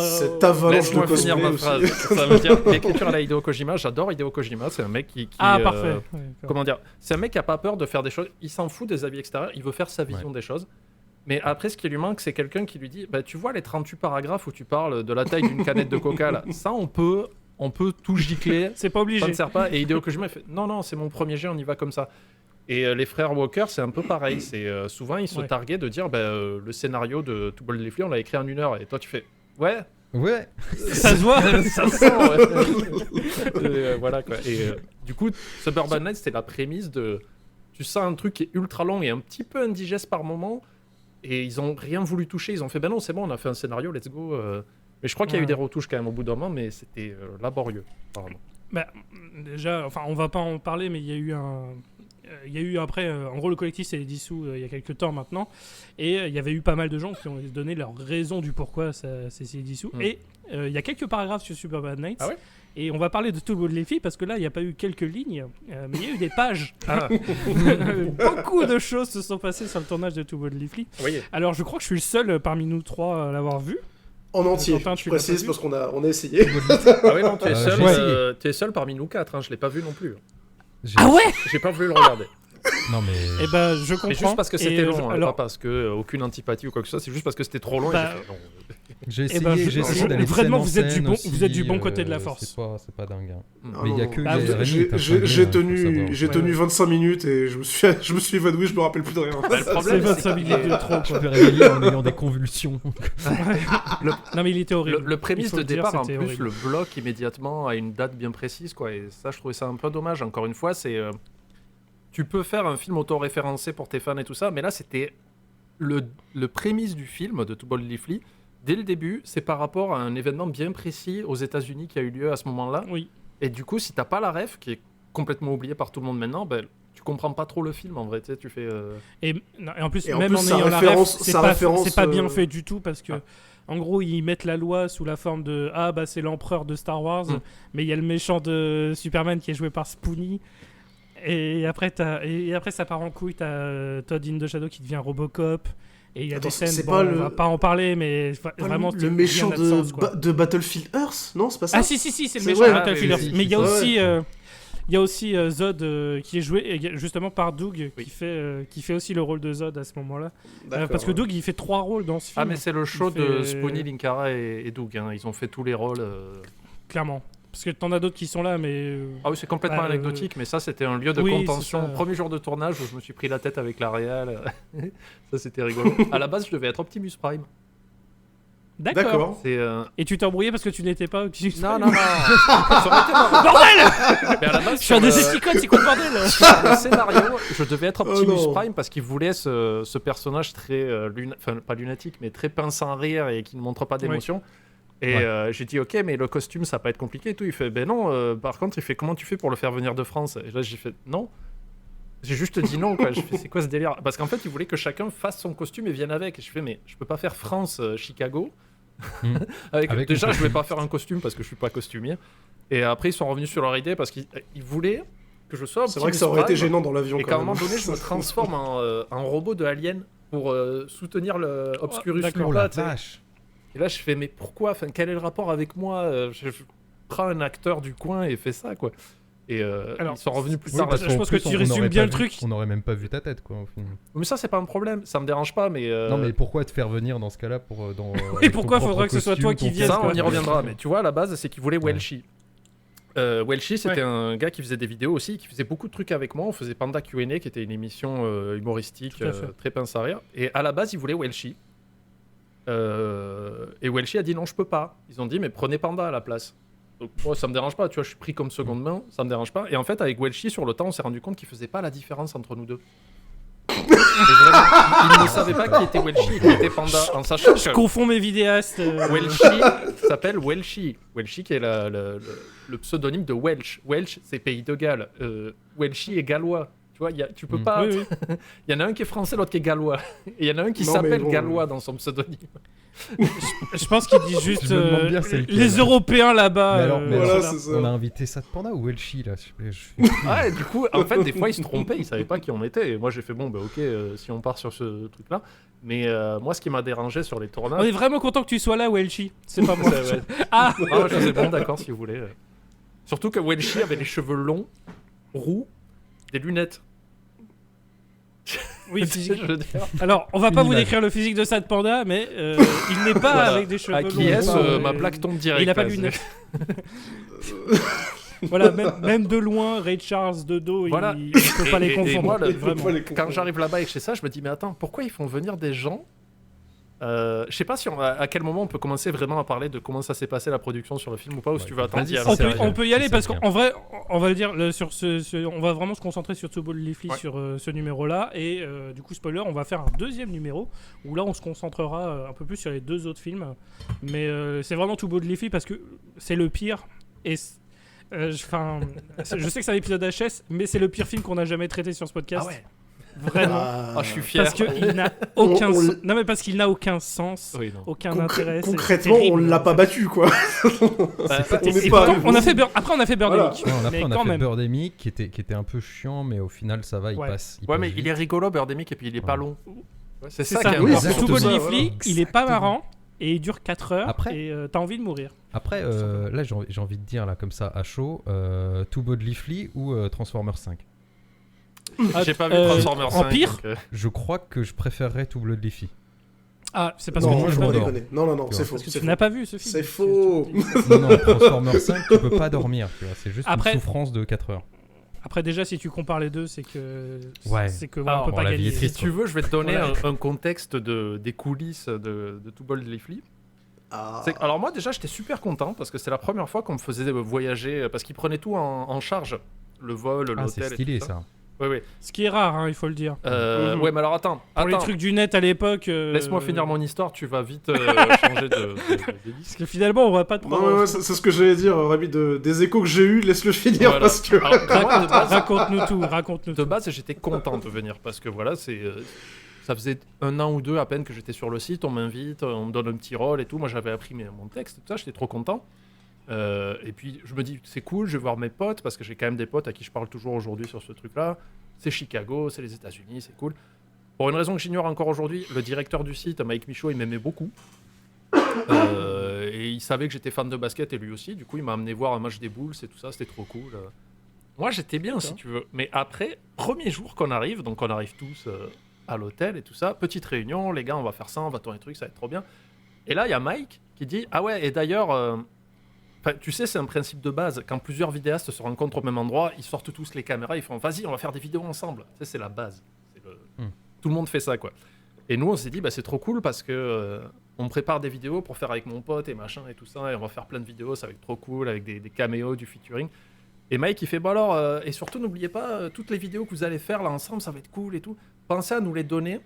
Cette avalanche de Laisse-moi finir cosplay ma aussi. phrase. Ça veut dire l'écriture à la Hideo Kojima. J'adore Hideo Kojima. C'est un mec qui Ah, parfait. Ouais, d'accord. comment dire, c'est un mec qui a pas peur de faire des choses, il s'en fout des avis extérieurs, il veut faire sa vision des choses. Mais après, ce qui lui manque, c'est quelqu'un qui lui dit bah, tu vois les 38 paragraphes où tu parles de la taille d'une canette de coca là, ça on peut tout gicler, C'est pas ça obligé. ne sert pas. Et Hideo Kojima il fait non, c'est mon premier jet, on y va comme ça. Et les frères Walker, c'est un peu pareil. C'est souvent ils se Ouais. targuaient de dire le scénario de To Boldly Flee, on l'a écrit en 1 heure. Et toi, tu fais ouais. Ouais. Ça se voit. Ça sent, ouais. Voilà quoi. Et du coup, Suburban Nights, c'était la prémisse de. Tu sens un truc qui est ultra long et un petit peu indigeste par moment. Et ils ont rien voulu toucher. Ils ont fait ben non, c'est bon, on a fait un scénario, let's go. Mais je crois qu'il y a eu Ouais. des retouches quand même au bout d'un moment, mais c'était laborieux. Apparemment. Bah, déjà, enfin, on va pas en parler, mais il y a eu un. Il y a eu après, en gros, le collectif s'est dissous il y a quelques temps maintenant, et il y avait eu pas mal de gens qui ont donné leur raison du pourquoi ça s'est dissous. Mm. Et il y a quelques paragraphes sur Suburban Nights, Ah ouais et on va parler de tout le de filles parce que là, il n'y a pas eu quelques lignes, mais il y a eu des pages. Ah, Beaucoup de choses se sont passées sur le tournage de Two Boldly Flee. oui. Alors, je crois que je suis le seul parmi nous trois à l'avoir vu. En entier, Quentin, je tu l'as pas précise vu parce qu'on a essayé. Ah oui, non, tu es seul, j'ai essayé. tu es seul parmi nous quatre. Hein, je l'ai pas vu non plus. Ah ouais. J'ai pas voulu le regarder. Non mais. Eh ben, je comprends. Mais juste parce que Et, c'était long, hein, alors, pas parce que aucune antipathie ou quoi que ce soit. C'est juste parce que c'était trop long. Bah, et j'ai fait, non. J'ai Eh ben, essayé je- d'aller vraiment, scène en vous êtes du scène bon- aussi, vous êtes du bon côté de la force. C'est pas dingue. Hein. Mm. Ah Mais il y a non, que non. Ah, Rémi vous- qui J'ai t'a j'ai- flingué, j'ai hein, faut tenu, savoir. j'ai Ouais, tenu ouais. 25 minutes et je me suis évanoui, je me rappelle plus de rien. Bah, le c'est problème, votre c'est habilité qu'il de est- trop. Je Quoi. me réveiller en ayant des convulsions. Non, mais il était horrible. Le prémisse Il faut de le dire, départ, en c'était plus, horrible. le bloque immédiatement à une date bien précise, quoi. Et ça, je trouvais ça un peu dommage. Encore une fois, c'est. Tu peux faire un film auto-référencé pour tes fans et tout ça, mais là, c'était le prémisse du film de To Boldly Flee. Dès le début, c'est par rapport à un événement bien précis aux États-Unis qui a eu lieu à ce moment-là. Oui. Et du coup, si t'as pas la ref, qui est complètement oubliée par tout le monde maintenant, ben, tu comprends pas trop le film en vrai. Tu sais, tu fais. Et, non, et en plus, Et en même plus, en sa ayant la ref, référence- c'est sa pas, référence, c'est pas bien fait du tout parce que, Ah. en gros, ils mettent la loi sous la forme de ah bah c'est l'empereur de Star Wars, Mm. mais il y a le méchant de Superman qui est joué par Spoonie. Et après ça part en couille. T'as Todd in the Shadow qui devient Robocop. Et il y a Attends, des scènes, c'est bon, pas on le- va pas en parler, mais Pas vraiment le méchant rien n'a de, sens, quoi. de Battlefield Earth, non, c'est pas ça? Ah si, c'est le C'est méchant vrai. de Battlefield Ah, Earth. oui, Mais il y a c'est aussi, vrai. il y a aussi Zod qui est joué justement par Doug, qui fait aussi le rôle de Zod à ce moment-là. D'accord, Parce que ouais. Doug, il fait 3 rôles dans ce film, Ah, mais c'est le show Il de fait- Spoonie, Linkara et Doug. Hein. Ils ont fait tous les rôles. clairement. Parce que t'en as d'autres qui sont là, mais... Ah oui, c'est complètement Bah, anecdotique, mais ça, c'était un lieu de oui, contention. c'est ça. Premier jour de tournage où je me suis pris la tête avec la réal. Ça, c'était rigolo. À la base, je devais être Optimus Prime. D'accord. D'accord. C'est. Et tu t'es embrouillé parce que tu n'étais pas... Non, non, non. Ça aurait été marrant. Bordel Mais à la base, Je suis un sur le- Decepticon, c'est quoi le bordel sur le scénario, je devais être Optimus Oh non. Prime parce qu'il voulait ce personnage très, enfin pas lunatique, mais très pince sans rire et qui ne montre pas d'émotion. Et Ouais. j'ai dit ok, mais le costume ça va pas être compliqué et tout. Il fait ben non. Par contre, il fait comment tu fais pour le faire venir de France? Et là j'ai fait non. J'ai juste dit non quoi. J'ai fait c'est quoi ce délire? Parce qu'en fait, il voulait que chacun fasse son costume et vienne avec. Et je fais mais je peux pas faire France Chicago. Hmm. Avec Déjà, mon je vais pas faire un costume parce que je suis pas costumier. Et après, ils sont revenus sur leur idée parce qu'ils voulaient que je sois. C'est vrai que ça aurait été gênant dans l'avion Et quand qu'à un même. moment donné, je me transforme en robot de Alien pour soutenir le Obscurus d'accord. Oh Lupin, la tu sais. vache. Et là, je fais, mais pourquoi? Enfin, quel est le rapport avec moi? Je prends un acteur du coin et fais ça, quoi. Et Alors, ils sont revenus plus oui, tard. parce là-dessus. je pense que tu résumes bien le truc. On n'aurait même pas vu ta tête, quoi. Au final. Mais ça, c'est pas un problème. Ça me dérange pas, mais. Non, mais pourquoi te faire venir dans ce cas-là pour dans Et pourquoi faudrait que ce soit toi qui vienne, Ça, quoi. on y reviendra. Mais tu vois, à la base, c'est qu'ils voulaient Ouais. Welshi. Welshi, c'était un gars qui faisait des vidéos aussi, qui faisait beaucoup de trucs avec moi. On faisait Panda Q&A, qui était une émission humoristique, Tout à fait. très pince à rire. Et à la base, ils voulaient Welshi. Et Welshi a dit non, je peux pas. Ils ont dit, mais prenez Panda à la place. Donc moi, ça me dérange pas. Tu vois, je suis pris comme seconde main, ça me dérange pas. Et en fait, avec Welshi, sur le temps, on s'est rendu compte qu'il faisait pas la différence entre nous deux. Et vraiment, il ne savait pas qui était Welshi et qui était Panda, en sachant Je que confonds mes vidéastes. Welshi s'appelle Welshi. Welshi qui est le pseudonyme de Welsh. Welsh, c'est pays de Galles. Welshi est gallois. Tu vois, tu peux pas. Oui, oui. Il y en a un qui est français, l'autre qui est gallois. Et il y en a un qui Non, mais s'appelle bon. gallois dans son pseudonyme. Je pense qu'il dit juste Je me demande bien c'est lequel. les Européens là-bas. Mais alors, Voilà, voilà. c'est ça. on a invité ça de Panda ou Welshi là Ah, et du coup, en fait, des fois, ils se trompaient, ils savaient pas qui on était. Et moi, j'ai fait bon, bah ok, si on part sur ce truc-là. Mais moi, ce qui m'a dérangé sur les On est tournages. vraiment content que tu sois là, Welshi. C'est pas moi. Ouais. Ah Ah, je sais bon, d'accord, si vous voulez. Surtout que Welshi avait les cheveux longs, roux, des lunettes. Oui, Tu sais, je veux dire. Alors, on va pas Une vous image. décrire le physique de Sad Panda, mais il n'est pas Voilà. avec des cheveux À longs. qui est-ce et- ma plaque tombe direct. Il a pas de là, lunettes. Voilà, même de loin, Ray Charles de dos, Voilà. il peut pas Et- les et confondre. moi, Il peut vraiment. pas les Quand confondre. j'arrive là-bas et que je sais ça, je me dis, mais attends, pourquoi ils font venir des gens je sais pas si à quel moment on peut commencer vraiment à parler de comment ça s'est passé la production sur le film ou pas, ou si Ouais, tu veux attendre vas-y, d'y c'est aller. sérieux. On peut y aller C'est parce sérieux. qu'en vrai, on va le dire sur on va vraiment se concentrer sur Two Ball Leafly Ouais. sur ce numéro-là et du coup spoiler, on va faire un deuxième numéro où là on se concentrera un peu plus sur les deux autres films, mais c'est vraiment Two Ball Leafly parce que c'est le pire et enfin je sais que c'est un épisode HS, mais c'est le pire film qu'on a jamais traité sur ce podcast. Ah ouais. Vraiment. Ah, Ah, je suis fier. Parce qu'il n'a aucun On- sens. Non mais parce qu'il n'a aucun sens, Oui, non. aucun concré- intérêt. c'est concrètement, on terrible, l'a en pas fait. battu, quoi. Bah, On Et n'est pas pourtant, arrivé. on a fait après on a fait Voilà. Birdemic. Ouais, après, mais on a quand fait même. Birdemic qui était un peu chiant, mais au final ça va, il Ouais. passe. Ouais, passe mais vite. il est rigolo, Birdemic, et puis il est pas Ouais. long. C'est C'est ça, ça. qui est Oui, important. c'est Two surtout Ball ça, Leafly, voilà. il est pas Exactement. marrant et il dure 4 heures Après- et t'as envie de mourir. Après, là j'ai envie de dire là comme ça à chaud, Two Ball Leafly ou Transformers 5. J'ai pas vu Euh, Transformers 5. Empire donc, Je crois que je préférerais Two Ball Leafly. Ah, c'est parce Non, que moi, tu je n'as pas vu. m'endors. déconner. Non, Tu c'est vois. faux. Parce que c'est tu faux. n'as pas vu ce film. C'est faux. Non, non, Transformers 5, tu peux pas dormir, tu vois, c'est juste Après- une souffrance de 4 heures. Après déjà si tu compares les deux, c'est que Ouais. c'est que Alors, on peut bon, pas la vie gagner. est Si triste. tu veux, je vais te donner Voilà. un contexte des coulisses de Two Ball Leafly. Ah. Alors moi déjà j'étais super content parce que c'est la première fois qu'on me faisait voyager parce qu'ils prenaient tout en charge, le vol, Ah, l'hôtel c'est et stylé tout ça. ça. Ouais, ouais. Ce qui est rare, hein, il faut le dire. Ouais, mais alors attends, Pour les attends. trucs du net à l'époque. Laisse-moi finir mon histoire, tu vas vite changer de Parce liste. que finalement, on va pas te Non, prendre. ouais, c'est ce que j'allais dire, Rémi, des échos que j'ai eus, laisse-le finir Voilà. parce que. Alors, moi, de base, Raconte-nous tout, raconte-nous de tout. base, j'étais content de venir parce que voilà, ça faisait 1 an ou 2 à peine que j'étais sur le site, on m'invite, on me donne un petit rôle et tout. Moi, j'avais appris mon texte, tout ça, j'étais trop content. Et puis, je me dis, c'est cool, je vais voir mes potes parce que j'ai quand même des potes à qui je parle toujours aujourd'hui sur ce truc-là. C'est Chicago, c'est les États-Unis, c'est cool. Pour une raison que j'ignore encore aujourd'hui, le directeur du site, Mike Michaud, il m'aimait beaucoup. Et il savait que j'étais fan de basket et lui aussi. Du coup, il m'a amené voir un match des Bulls et tout ça. C'était trop cool. Moi, j'étais bien, si tu veux. Mais après, premier jour qu'on arrive, donc on arrive tous à l'hôtel et tout ça. Petite réunion, les gars, on va faire ça, on va tourner des trucs, ça va être trop bien. Et là, il y a Mike qui dit « Ah ouais, et d'ailleurs... tu sais, c'est un principe de base. Quand plusieurs vidéastes se rencontrent au même endroit, ils sortent tous les caméras, ils font « Vas-y, on va faire des vidéos ensemble. » Tu sais, c'est la base. Tout le monde fait ça, quoi. Et nous, on s'est dit « C'est trop cool parce que on prépare des vidéos pour faire avec mon pote et machin et tout ça, et on va faire plein de vidéos, ça va être trop cool, avec des caméos, du featuring. » Et Mike, il fait « Bon alors, et surtout, n'oubliez pas, toutes les vidéos que vous allez faire là ensemble, ça va être cool et tout. Pensez à nous les donner.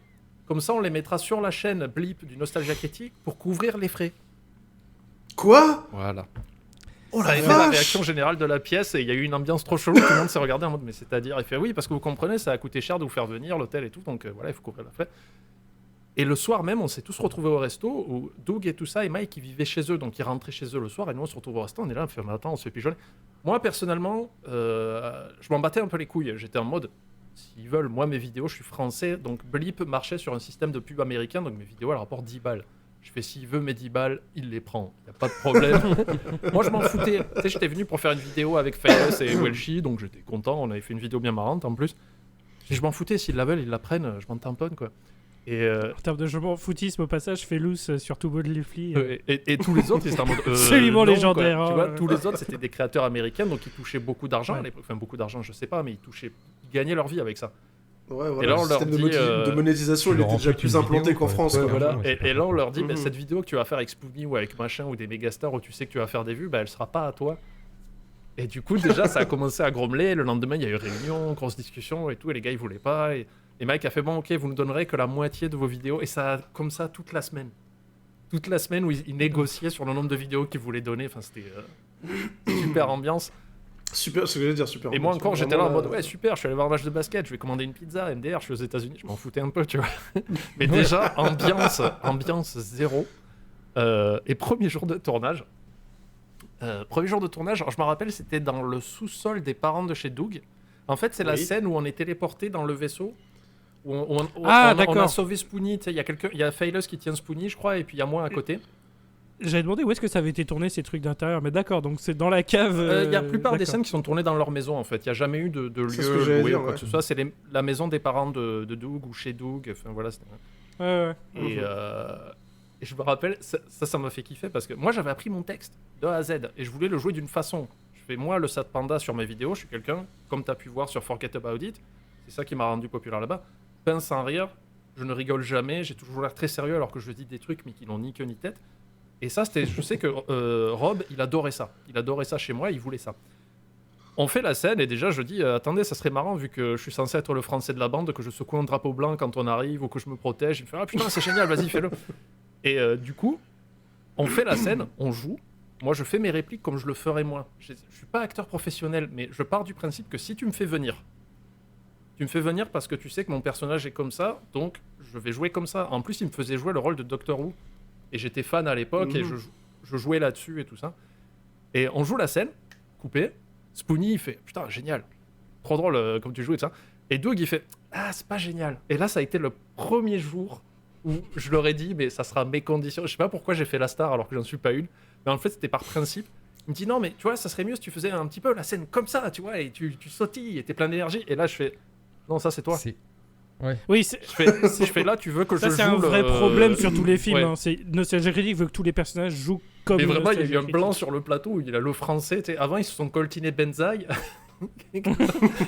Comme ça, on les mettra sur la chaîne Blip du Nostalgia Critique pour couvrir les frais. » Quoi ? Voilà. Oh Ça a été la réaction générale de la pièce et il y a eu une ambiance trop chelou. Tout le monde s'est regardé en mode mais c'est-à-dire, il fait oui parce que vous comprenez, ça a coûté cher de vous faire venir l'hôtel et tout, donc voilà, il faut couvrir la frais. Et le soir même, on s'est tous retrouvés au resto où Doug et tout ça et Mike ils vivaient chez eux, donc ils rentraient chez eux le soir et nous on se retrouve au resto, on est là, on fait mais attends, on se fait pigeonner. Moi personnellement, je m'en battais un peu les couilles. J'étais en mode s'ils veulent, moi mes vidéos, je suis français, donc Blip marchait sur un système de pub américain, donc mes vidéos elles rapportent 10 balles. Je fais s'il veut mes 10 balles, il les prend. Il n'y a pas de problème. Moi, je m'en foutais. Tu sais, j'étais venu pour faire une vidéo avec Fayless et Welshi, donc j'étais content. On avait fait une vidéo bien marrante en plus. Et je m'en foutais. S'ils la veulent, ils la prennent. Je m'en tamponne, quoi. Et En termes de je m'en foutisme, au passage, je fais loose sur Too Bold Lively. et tous les autres, ils étaient en mode. Absolument non, légendaire. quoi. Tu hein. vois, tous les autres, c'était des créateurs américains, donc ils touchaient beaucoup d'argent à l'époque. Enfin, beaucoup d'argent, je sais pas, mais ils gagnaient leur vie avec ça. Ouais, voilà, Et là, on le leur système dit, de monétisation, il leur était déjà envoie plus une implanté vidéo, qu'en quoi. France. Ouais, quoi. Voilà. ouais, Et là, on leur dit, Mhm. cette vidéo que tu vas faire avec Spoonie ou avec machin ou des mégastars où tu sais que tu vas faire des vues, bah, elle sera pas à toi. Et du coup, déjà, ça a commencé à grommeler. Le lendemain, il y a eu réunion, grosse discussion et tout. Et les gars, ils voulaient pas. Et Mike a fait bon, ok, vous ne donnerez que la moitié de vos vidéos. Et ça a comme ça toute la semaine. Toute la semaine où ils négociaient sur le nombre de vidéos qu'ils voulaient donner. Enfin, c'était super ambiance. Super, ce que j'allais dire, super. Et moi encore, j'étais là en Vraiment, mode ouais, super, je suis allé voir un match de basket, je vais commander une pizza, MDR, je suis aux États-Unis, je m'en foutais un peu, tu vois. Mais déjà, ambiance zéro. Et premier jour de tournage. Alors je me rappelle, c'était dans le sous-sol des parents de chez Doug. En fait, c'est la Oui. scène où on est téléporté dans le vaisseau. Où on Ah, a d'accord. sauvé Spoonie. Tu sais, il y a Fayless qui tient Spoonie, je crois, et puis il y a moi à côté. J'avais demandé où est-ce que ça avait été tourné ces trucs d'intérieur, mais d'accord, donc c'est dans la cave. Il y a la plupart des d'accord. scènes qui sont tournées dans leur maison en fait. Il n'y a jamais eu de C'est ce que lieu j'allais loué dire, ou quoi ouais. que ce soit. C'est la maison des parents de Doug ou chez Doug. Enfin voilà. Ouais, ouais. Et, et je me rappelle, ça m'a fait kiffer parce que moi j'avais appris mon texte de A à Z et je voulais le jouer d'une façon. Je fais moi le Sad Panda sur mes vidéos. Je suis quelqu'un, comme tu as pu voir sur Forget About It. C'est ça qui m'a rendu populaire là-bas. Pince sans rire. Je ne rigole jamais. J'ai toujours l'air très sérieux alors que je dis des trucs mais qui n'ont ni queue ni tête. Et ça, je sais que Rob, il adorait ça. Il adorait ça chez moi, il voulait ça. On fait la scène et déjà je dis attendez, ça serait marrant vu que je suis censé être le français de la bande, que je secoue un drapeau blanc quand on arrive ou que je me protège. Il me fait ah putain, c'est génial, vas-y, fais-le. Et du coup, on fait la scène, on joue. Moi, je fais mes répliques comme je le ferais moi. Je suis pas acteur professionnel, mais je pars du principe que si tu me fais venir parce que tu sais que mon personnage est comme ça, donc je vais jouer comme ça. En plus, il me faisait jouer le rôle de Doctor Who. Et j'étais fan à l'époque et je jouais là-dessus et tout ça. Et on joue la scène, coupée. Spoonie, il fait putain, génial. Trop drôle comme tu joues et tout ça. Et Doug, il fait ah, c'est pas génial. Et là, ça a été le premier jour où je leur ai dit, mais ça sera mes conditions. Je sais pas pourquoi j'ai fait la star alors que j'en suis pas une. Mais en fait, c'était par principe. Il me dit non, mais tu vois, ça serait mieux si tu faisais un petit peu la scène comme ça, tu vois, et tu sautilles et t'es plein d'énergie. Et là, je fais non, ça c'est toi. Oui, Je fais là, tu veux que ça je c'est joue un vrai problème sur tous les films. Ouais. Hein. C'est Nostalgia Critique veut que tous les personnages jouent comme. Mais vraiment, il y a eu un Nostalgia blanc Critique. sur le plateau où il a le français. Tu sais, avant, ils se sont coltinés Benzaï.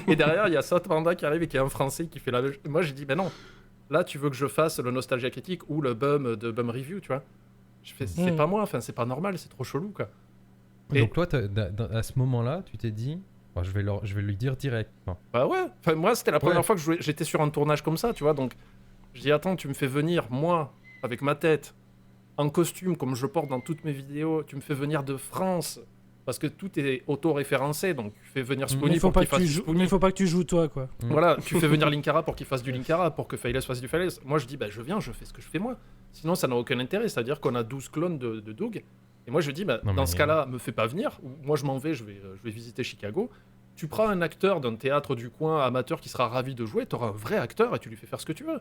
Et derrière, il y a Sad Panda qui arrive et qui est un français qui fait la même chose. Moi, j'ai dit, mais non, là, tu veux que je fasse le Nostalgia Critique ou le Bum de Bum Review, tu vois. Je fais, c'est pas moi, enfin, c'est pas normal, c'est trop chelou, quoi. Et- Donc toi, à ce moment-là, tu t'es dit, bah, je vais lui dire direct. Enfin, Bah ouais, enfin, moi, c'était la première Ouais. fois que j'étais sur un tournage comme ça, tu vois. Donc, je dis, attends, tu me fais venir, moi, avec ma tête, en costume, comme je porte dans toutes mes vidéos, tu me fais venir de France. Parce que tout est auto-référencé, donc tu fais venir Mais Spoonie il faut pour pas qu'il que tu fasse du joues. Spoonie. Mais il faut pas que tu joues toi, quoi. Voilà, tu fais venir Linkara pour qu'il fasse du Linkara, pour que Fayless fasse du Fayless. Moi, je dis, bah, je viens, je fais ce que je fais moi. Sinon, ça n'a aucun intérêt. C'est-à-dire qu'on a 12 clones de Doug. Et moi, je dis, bah, Non, dans mais- ce cas-là, me fais pas venir. Ou moi, je m'en vais, je vais visiter Chicago. tu prends un acteur d'un théâtre du coin amateur qui sera ravi de jouer, t'auras un vrai acteur et tu lui fais faire ce que tu veux.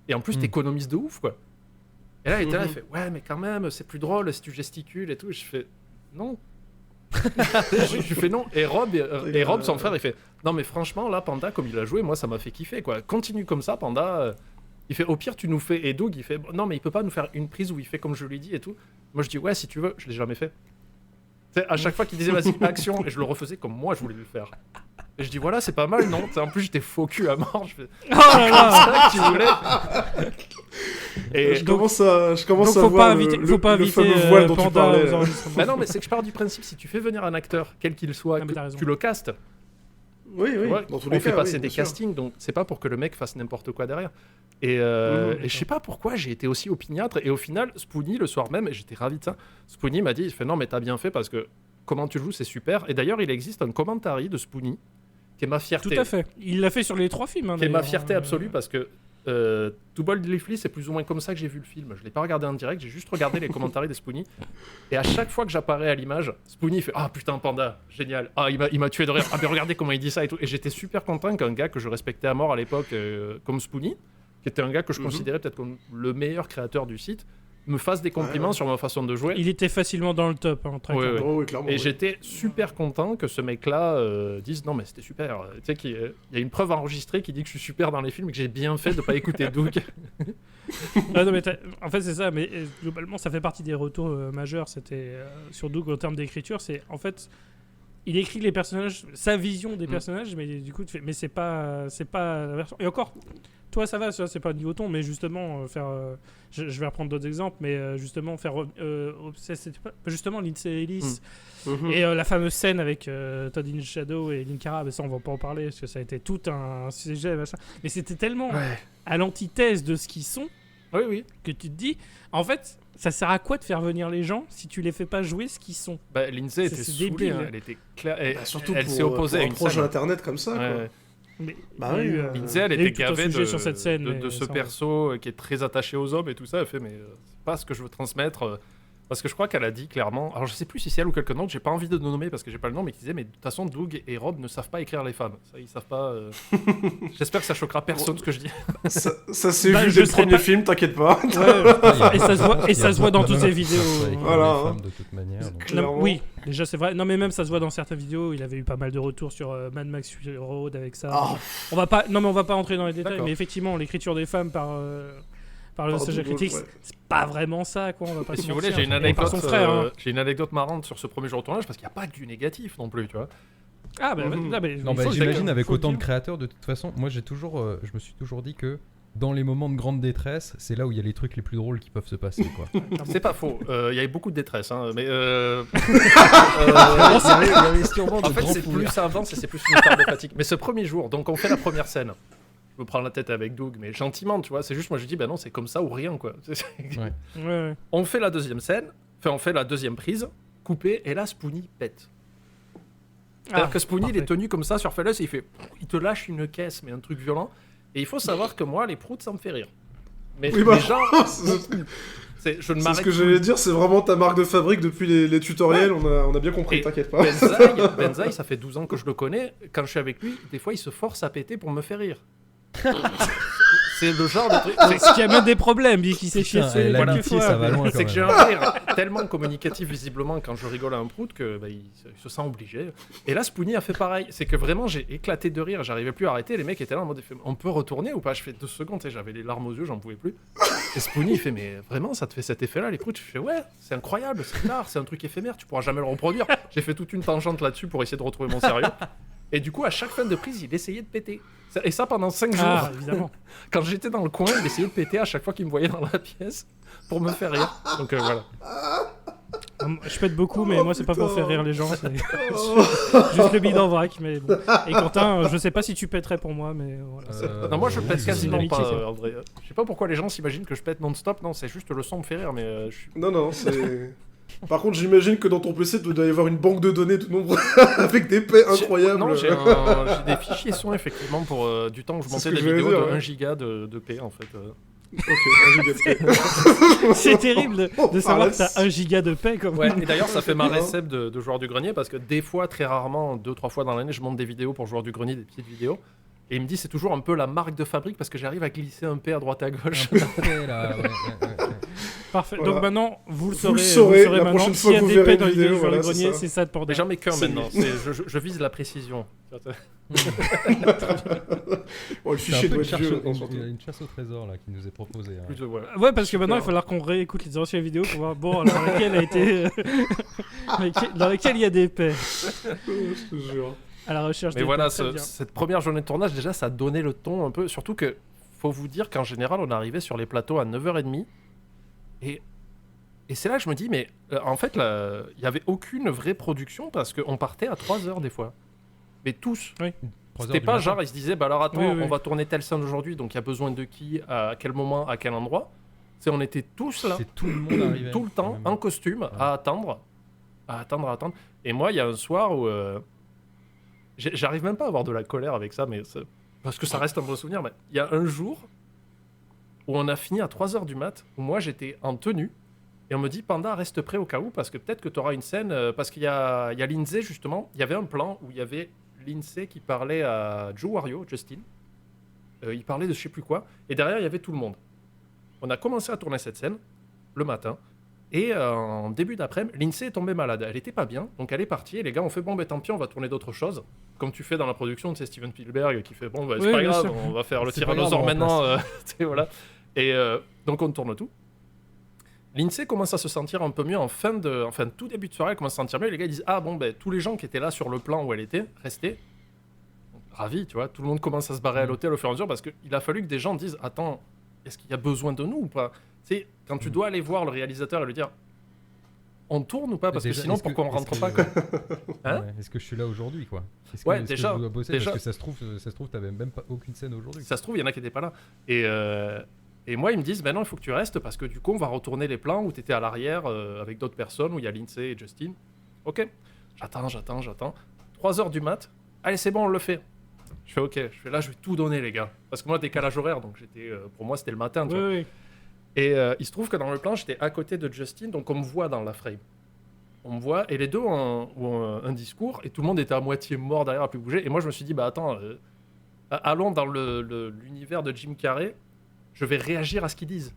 Et en plus, t'économises de ouf, quoi. Et là, il était là, il fait ouais, mais quand même, c'est plus drôle si tu gesticules et tout. Et je fais non. Je fais non. Et Rob, son frère, il fait non, mais franchement, là, Panda, comme il a joué, moi, ça m'a fait kiffer, quoi. Continue comme ça, Panda. Il fait au pire, tu nous fais. Et Doug, il fait non, mais il peut pas nous faire une prise où il fait comme je lui dis et tout. Moi, je dis ouais, si tu veux, je l'ai jamais fait. T'sais, à chaque fois qu'il disait vas-y, action, et je le refaisais comme moi, je voulais le faire. Et je dis voilà, c'est pas mal, non? En plus, j'étais faux cul à mort. Je fais Oh là là. c'est ça que tu voulais. Et Je commence à Donc faut voir pas inviter, faut pas le inviter fameux voile dont tu Panda parlais. aux enregistrements. bah non, mais c'est que je pars du principe, si tu fais venir un acteur, quel qu'il soit, Ah, mais t'as raison. tu le castes. Oui, oui, Ouais, dans tous on les fait cas, passer oui, des bien sûr. castings, donc c'est pas pour que le mec fasse n'importe quoi derrière. Et je sais pas pourquoi j'ai été aussi opiniâtre. Et au final, Spoonie, le soir même, et j'étais ravi de ça, Spoonie m'a dit, il fait non, mais t'as bien fait parce que comment tu joues, c'est super. Et d'ailleurs, il existe un commentary de Spoonie qui est ma fierté. Tout à fait. Il l'a fait sur les 3 films. Hein, Qui est ma d'ailleurs. fierté absolue parce que To Boldly, c'est plus ou moins comme ça que j'ai vu le film. Je l'ai pas regardé en direct, j'ai juste regardé les commentaires de Spoonie. Et à chaque fois que j'apparais à l'image, Spoonie fait ah putain Panda, génial. Ah il m'a tué de rire. Ah mais regardez comment il dit ça et tout. Et j'étais super content qu'un gars que je respectais à mort à l'époque comme Spoonie, qui était un gars que je considérais peut-être comme le meilleur créateur du site, me fasse des compliments sur ma façon de jouer. Il était facilement dans le top. Hein, très Ouais, clairement. ouais. Oh, oui, clairement. Et oui. j'étais super content que ce mec-là dise non mais c'était super. Tu sais qu'il y a une preuve enregistrée qui dit que je suis super dans les films et que j'ai bien fait de pas écouter Doug. Ah non, mais en fait, c'est ça. Mais globalement, ça fait partie des retours majeurs. C'était sur Doug en termes d'écriture. C'est en fait, il écrit les personnages, sa vision des personnages, mais du coup, tu fais, mais c'est pas la version. Et encore, toi, ça va, ça, c'est pas niveau ton, mais justement, je vais reprendre d'autres exemples, mais justement, faire. C'était pas, justement, Lindsay Ellis. Et la fameuse scène avec Todd in Shadow et Linkara, mais ça on va pas en parler parce que ça a été tout un sujet, machin. Mais c'était tellement à l'antithèse de ce qu'ils sont Oui, oui. que tu te dis, en fait, ça sert à quoi de faire venir les gens si tu les fais pas jouer ce qu'ils sont? Bah, Lindsay était C'est saoulée, débile. hein. Elle était claire. Et Bah, surtout elle pour, s'est opposée pour à un une projet scène. internet comme ça, Ouais, quoi. ouais. Mais, Bah il y a oui, eu, Lindsay, elle il y a eu était tout un gavée sujet sur cette scène, de mais ce ça, perso qui est très attaché aux hommes et tout ça. Elle fait, mais c'est pas ce que je veux transmettre. Parce que je crois qu'elle a dit clairement. Alors je sais plus si c'est elle ou quelqu'un d'autre, j'ai pas envie de le nommer parce que j'ai pas le nom, mais qui disait, mais de toute façon, Doug et Rob ne savent pas écrire les femmes. Ça, ils savent pas. J'espère que ça choquera personne ce que je dis. Ça s'est Bah, vu je dès le serais premier pas- film, t'inquiète pas. et ça se voit dans toutes ces vidéos. Voilà, Les hein. femmes, de toute manière. donc. Non, Clairement. oui, déjà c'est vrai. Non, mais même ça se voit dans certaines vidéos. Il avait eu pas mal de retours sur Mad Max Fury Road avec ça. Ah, On va pas, non, mais on va pas entrer dans les détails. D'accord. Mais effectivement, l'écriture des femmes par le Par stage Doug, critique, ouais. c'est pas vraiment ça, quoi. On va pas se Si vous mentir. voulez, j'ai une Et par anecdote. son frère. Hein. J'ai une anecdote marrante sur ce premier jour de tournage parce qu'il n'y a pas que du négatif non plus, tu vois. Ah bah, Mhm. non, mais Non, il bah, faut le j'imagine dire, avec faut le autant de dire. créateurs, de toute façon, moi je me suis toujours dit que dans les moments de grande détresse, c'est là où il y a les trucs les plus drôles qui peuvent se passer, quoi. C'est pas faux. Il y avait beaucoup de détresse, hein, mais. Il y avait sûrement de En fait, grands c'est fous plus rires. ça avance et c'est plus une histoire de fatigue. Mais ce premier jour, donc on fait la première scène. Je me prends la tête avec Doug, mais gentiment, tu vois. C'est juste, moi je dis, bah non, c'est comme ça ou rien, quoi. Ouais. Ouais. On fait la deuxième scène, enfin on fait la deuxième prise, coupée, et là Spoonie pète. C'est-à-dire que Spoonie, il est tenu comme ça sur Fellus, et il te lâche une caisse, mais un truc violent. Et il faut savoir que moi, les proutes, ça me fait rire. Mais Oui, bah, les gens, c'est je ne ce m'arrête que j'allais dire, c'est vraiment ta marque de fabrique depuis les tutoriels, on a bien compris, Et t'inquiète pas. Benzaï, ça fait 12 ans que je le connais. Quand je suis avec lui, des fois, il se force à péter pour me faire rire. C'est le genre de truc. C'est ce qui amène des problèmes, lui qui s'est chié Putain, dessus quelques l'amitié, fois. ça va loin quand C'est que j'ai même. un rire tellement communicatif visiblement quand je rigole à un prout que bah, il se sent obligé. Et là, Spoonie a fait pareil. C'est que vraiment, j'ai éclaté de rire. J'arrivais plus à arrêter. Les mecs étaient là en mode on peut retourner ou pas? Je fais 2 secondes et j'avais les larmes aux yeux, j'en pouvais plus. Et Spoonie, il fait mais vraiment, ça te fait cet effet-là, les proutes? Je fais ouais, c'est incroyable, c'est l'art, c'est un truc éphémère, tu pourras jamais le reproduire. J'ai fait toute une tangente là-dessus pour essayer de retrouver mon sérieux. Et du coup, à chaque fin de prise, il essayait de péter. Et ça pendant 5 jours. Ah, évidemment. Quand j'étais dans le coin, il essayait de péter à chaque fois qu'il me voyait dans la pièce pour me faire rire. Donc voilà. Je pète beaucoup, mais moi, c'est pas pour putain. faire rire les gens. C'est Oh. juste le bide en vrac. Mais bon. Et Quentin, je sais pas si tu pèterais pour moi, mais voilà. Non, moi je pète oui, quasiment c'est pas, l'amitié, en vrai. Je sais pas pourquoi les gens s'imaginent que je pète non-stop. Non, c'est juste le son me fait rire, mais je suis. Non, c'est... Par contre, j'imagine que dans ton PC, tu dois y avoir une banque de données de nombre avec des paix incroyables. Non, j'ai des fichiers son effectivement pour du temps où je C'est montais ce que des je voulais vidéos dire, de ouais. 1 giga de paix en fait. Ok, 1 giga de paix. C'est terrible de On savoir parle que t'as 1 giga de paix comme Ouais, et d'ailleurs, ça fait marrer Seb de Joueur du Grenier parce que des fois, très rarement, 2-3 fois dans l'année, je monte des vidéos pour Joueur du Grenier, des petites vidéos. Et il me dit c'est toujours un peu la marque de fabrique parce que j'arrive à glisser un P à droite à gauche. Après, là, ouais. Parfait. Voilà. Donc maintenant, vous le Vous le saurez. saurez la maintenant. prochaine S'il y fois a que vous des verrez paix une dans les vidéos vidéo, du joueur voilà, du grenier, c'est ça. c'est ça de Mais jamais qu'un C'est maintenant. Je vise la précision. Bon, le C'est un fichier peu doit une être vieux. une chasse au trésor là qui nous est proposée. Hein. Plutôt, ouais. Ouais, parce que maintenant, il Super. va falloir qu'on réécoute les anciennes vidéos pour voir, bon, alors, laquelle a été. dans laquelle il y a des paix. Je te jure. À la recherche Mais des voilà, paix, très bien. cette première journée de tournage, déjà, ça a donné le ton un peu. Surtout que, faut vous dire qu'en général, on arrivait sur les plateaux à 9h30. Et c'est là que je me dis, mais en fait, il n'y avait aucune vraie production parce qu'on partait à 3h des fois. Mais tous. 3 heures C'était du pas matin. genre, ils se disaient, bah alors attends, Oui, oui. on va tourner telle scène aujourd'hui, donc il y a besoin de qui, à quel moment, à quel endroit. C'est on était tous là, C'est tout le monde arrivé. tout le temps, en costume, à attendre. Et moi, il y a un soir où j'arrive même pas à avoir de la colère avec ça, mais parce que ça reste un bon souvenir. Mais il y a un jour où on a fini à 3h du mat, où moi j'étais en tenue, et on me dit Panda, reste prêt au cas où, parce que peut-être que tu auras une scène, parce qu'il y a Lindsay justement, il y avait un plan où il y avait Lindsay qui parlait à Joe Wario, Justin. Il parlait de je sais plus quoi, et derrière il y avait tout le monde. On a commencé à tourner cette scène le matin, et en début d'après-midi, Lindsay est tombée malade. Elle était pas bien, donc elle est partie, et les gars ont fait bon, ben tant pis, on va tourner d'autres choses. Comme tu fais dans la production, tu sais, Steven Spielberg qui fait bon, bah, c'est Oui, pas bien grave, sûr. on va faire le C'est pas tyrannosaure grave, on maintenant. Tu sais, voilà. Et donc on tourne tout. Lindsay commence à se sentir un peu mieux en tout début de soirée, elle commence à se sentir mieux. Les gars ils disent ah bon, ben tous les gens qui étaient là sur le plan où elle était, restaient. Ravis, tu vois. Tout le monde commence à se barrer à l'hôtel au fur et à mesure parce qu'il a fallu que des gens disent attends, est-ce qu'il y a besoin de nous ou pas? Tu sais, quand tu dois aller voir le réalisateur et lui dire on tourne ou pas, parce que Déjà, sinon est-ce pourquoi on est-ce rentre que- pas quoi. Hein Ouais, est-ce que je suis là aujourd'hui quoi? Est-ce Ouais, est-ce déjà, que je dois bosser déjà. parce que ça se trouve t'avais même pas aucune scène aujourd'hui. Ça se trouve, il y en a qui n'étaient pas là. Et moi, ils me disent, ben non, il faut que tu restes parce que du coup, on va retourner les plans où tu étais à l'arrière avec d'autres personnes, où il y a Lindsay et Justin. Ok, j'attends. 3h du mat, allez, c'est bon, on le fait. Je fais ok, là, je vais tout donner, les gars. Parce que moi, décalage horaire, donc pour moi, c'était le matin, tu Oui, vois. oui. Et il se trouve que dans le plan, j'étais à côté de Justin, donc on me voit dans la frame. On me voit, et les deux ont un discours, et tout le monde était à moitié mort derrière, à plus bouger. Et moi, je me suis dit, bah attends, allons dans l'univers de Jim Carrey, je vais réagir à ce qu'ils disent.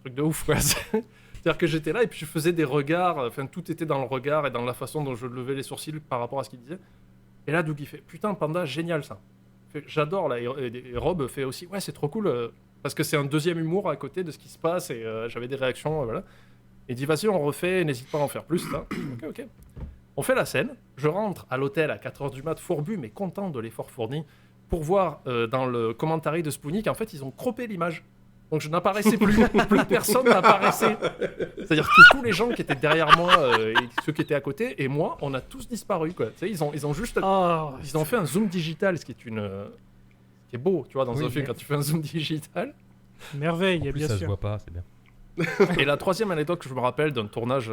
Truc de ouf, quoi. C'est-à-dire que j'étais là, et puis je faisais des regards, enfin, tout était dans le regard et dans la façon dont je levais les sourcils par rapport à ce qu'ils disaient. Et là, Doug, il fait, putain, Panda, génial ça. J'adore, là. Et Rob fait aussi, ouais, c'est trop cool. Parce que c'est un deuxième humour à côté de ce qui se passe et j'avais des réactions, voilà. Il dit vas-y on refait, n'hésite pas à en faire plus, ça. Ok. On fait la scène, je rentre à l'hôtel à 4h du mat, fourbu mais content de l'effort fourni, pour voir dans le commentary de Spoonie qu'en fait ils ont croppé l'image. Donc je n'apparaissais plus, plus personne n'apparaissait. C'est-à-dire que tous les gens qui étaient derrière moi et ceux qui étaient à côté et moi, on a tous disparu quoi. Tu sais, ils ont juste Oh, ils ont fait un zoom digital, ce qui est beau, tu vois, dans Oui, un film mais- quand tu fais un zoom digital. merveille, En plus bien ça se sûr. voit pas, c'est bien. Et la troisième anecdote que je me rappelle d'un tournage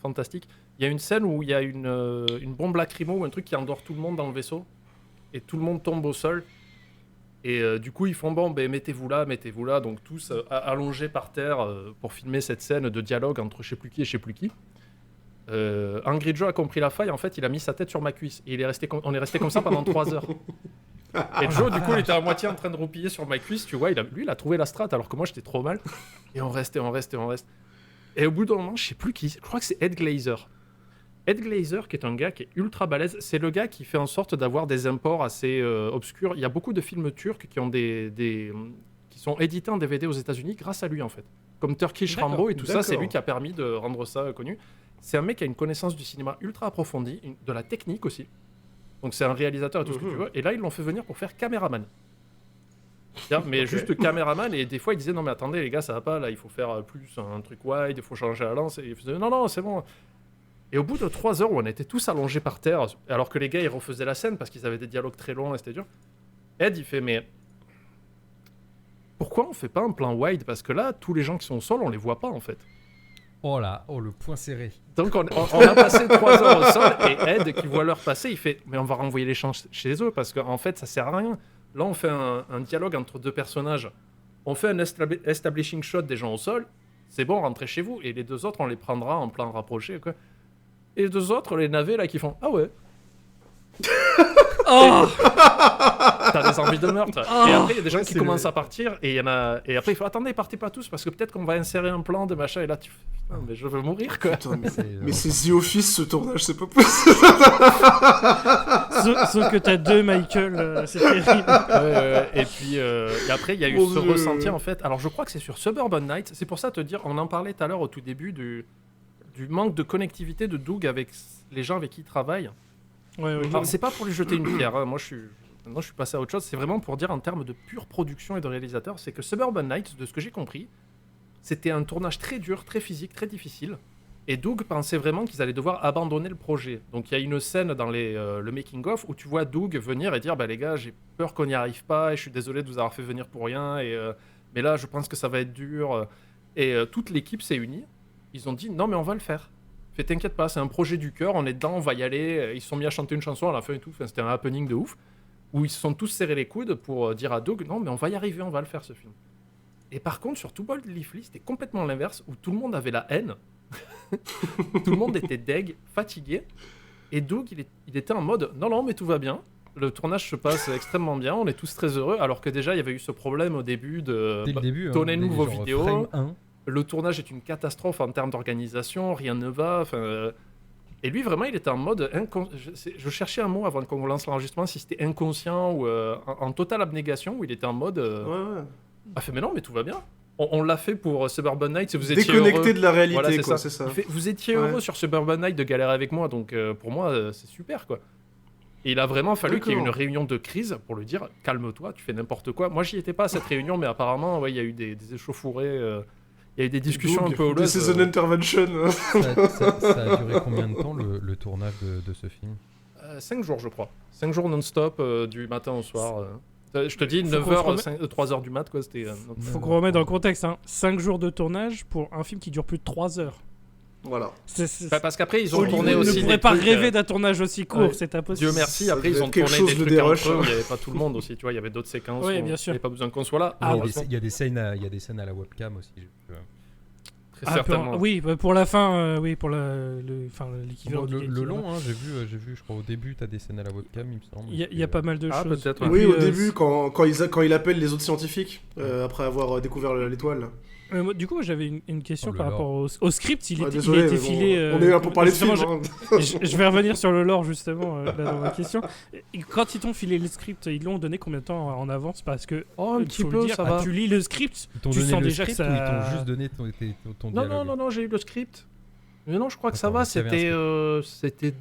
fantastique, il y a une scène où il y a une bombe lacrymo ou un truc qui endort tout le monde dans le vaisseau et tout le monde tombe au sol. Et du coup, ils font bon, ben, mettez-vous là, donc tous allongés par terre pour filmer cette scène de dialogue entre je sais plus qui et je sais plus qui. Angry Joe a compris la faille, en fait, il a mis sa tête sur ma cuisse et on est resté comme ça pendant 3 heures. Et Joe, du coup, il était à moitié en train de roupiller sur ma cuisse, tu vois, lui, il a trouvé la strat alors que moi, j'étais trop mal. Et on reste. Et au bout d'un moment, je sais plus qui, je crois que c'est Ed Glazer. Ed Glazer, qui est un gars qui est ultra balèze, c'est le gars qui fait en sorte d'avoir des imports assez obscurs. Il y a beaucoup de films turcs qui ont qui sont édités en DVD aux États-Unis grâce à lui, en fait. Comme Turkish D'accord, Rambo et tout ça, c'est d'accord. lui qui a permis de rendre ça connu. C'est un mec qui a une connaissance du cinéma ultra approfondie, de la technique aussi. Donc c'est un réalisateur et tout ce que tu veux. Et là, ils l'ont fait venir pour faire caméraman. Mais Ok. juste caméraman, et des fois ils disaient non mais attendez les gars ça va pas là, il faut faire plus un truc wide, il faut changer la lance, et ils faisaient non c'est bon. Et au bout de 3 heures où on était tous allongés par terre, alors que les gars ils refaisaient la scène parce qu'ils avaient des dialogues très longs et c'était dur, Ed il fait mais pourquoi on fait pas un plan wide, parce que là tous les gens qui sont au sol on les voit pas en fait. Oh là, oh le point serré. Donc on a passé 3 heures au sol et Ed qui voit l'heure passer il fait mais on va renvoyer les champs chez eux parce qu'en fait ça sert à rien. Là on fait un dialogue entre deux personnages on fait un establishing shot des gens au sol, c'est bon, rentrez chez vous. Et les deux autres, on les prendra en plan rapproché, quoi. Et les deux autres, les navets, là, qui font, ah ouais. Oh T'as des envies de meurtre. Oh. Et après, il y a des gens qui c'est commencent à partir, et après, il faut attendez, partez pas tous, parce que peut-être qu'on va insérer un plan de machin, et là, tu fais, putain, mais je veux mourir, quoi. Putain, C'est, mais c'est The Office ce tournage, c'est pas possible. Sauf que t'as deux Michael, c'est terrible. Ouais. Et puis, et après, il y a eu Mon ce Dieu. ressenti, en fait. Alors, je crois que c'est sur Suburban Nights. C'est pour ça te dire, on en parlait tout à l'heure au tout début du manque de connectivité de Doug avec les gens avec qui il travaille. Ouais. Alors, c'est pas pour lui jeter une pierre. Hein. Moi, maintenant, je suis passé à autre chose. C'est vraiment pour dire en termes de pure production et de réalisateur, c'est que Suburban Nights, de ce que j'ai compris, c'était un tournage très dur, très physique, très difficile. Et Doug pensait vraiment qu'ils allaient devoir abandonner le projet. Donc il y a une scène dans le making-of où tu vois Doug venir et dire bah, les gars, j'ai peur qu'on n'y arrive pas et je suis désolé de vous avoir fait venir pour rien. Mais là, je pense que ça va être dur. Et toute l'équipe s'est unie. Ils ont dit non, mais on va le faire. Fais t'inquiète pas, c'est un projet du cœur, on est dedans, on va y aller. Ils se sont mis à chanter une chanson à la fin et tout. Enfin, c'était un happening de ouf. Où ils se sont tous serrés les coudes pour dire à Doug non, mais on va y arriver, on va le faire ce film. Et par contre, sur Two Bold Leafly, c'était complètement l'inverse où tout le monde avait la haine. Tout le monde était deg, fatigué. Et Doug, il était en mode non, mais tout va bien. Le tournage se passe extrêmement bien, on est tous très heureux. Alors que déjà, il y avait eu ce problème au début de dès le début, donnez-nous vos genre vidéos. frame 1. Le tournage est une catastrophe en termes d'organisation, rien ne va. Et lui, vraiment, il était en mode. Je cherchais un mot avant qu'on lance l'enregistrement, si c'était inconscient ou en totale abnégation, où il était en mode. Ouais. Mais non, mais tout va bien. On l'a fait pour Suburban Nights et vous étiez Déconnecté heureux. de la réalité, Voilà, quoi, c'est ça. Il fait, vous étiez Ouais. heureux sur Suburban Night de galérer avec moi, donc pour moi, c'est super, quoi. Et il a vraiment fallu qu'il y ait une D'accord. réunion de crise pour lui dire calme-toi, tu fais n'importe quoi. Moi, j'y étais pas à cette réunion, mais apparemment, ouais, il y a eu des échauffourées, il y a eu des discussions Doug, un peu This houleuses. is an intervention. Ça a duré combien de temps le tournage de ce film 5 jours, je crois. 5 jours non-stop, du matin au soir. Je te dis, Faut 9h, 3h du mat, quoi. C'était. Faut qu'on remette dans le contexte, hein. 5 jours de tournage pour un film qui dure plus de 3 heures. Voilà. Parce qu'après, ils ont Hollywood tourné On aussi. ne pourrait des pas trucs, rêver d'un tournage aussi court, ouais. c'est impossible. Dieu merci, Ça après ils devait ont être quelque tourné des chose de trucs dérush, entre eux où hein. il n'y avait pas tout le monde aussi, tu vois, il y avait d'autres séquences Oui, où bien sûr. il n'y avait pas besoin qu'on soit là. Ah, il y a des scènes à la webcam aussi. Très certainement. Oui, pour la fin, oui, pour l'équivalent Bon, du le long, hein, j'ai vu, je crois au début, t'as des scènes à la webcam, il me semble. Il y a pas mal de Ah, choses. peut-être, Et ouais. Oui, puis, au début, quand il appelle les autres scientifiques, après avoir découvert l'étoile. Du coup, moi, j'avais une question Oh là par là. rapport au script. Il Ouais, était désolé, mais bon, filé. on est là pour parler de film. justement, hein. je vais revenir sur le lore justement là, dans ma question. Et quand ils t'ont filé le script, ils l'ont donné combien de temps en avance? Parce que Oh, un il petit faut peu, le dire, ça va. tu lis le script, Ils t'ont tu donné sens le déjà que script ça. ou ils t'ont juste donné ton dialogue Non, j'ai eu le script. Mais non, je crois que ça Attends, va, vous savez un c'était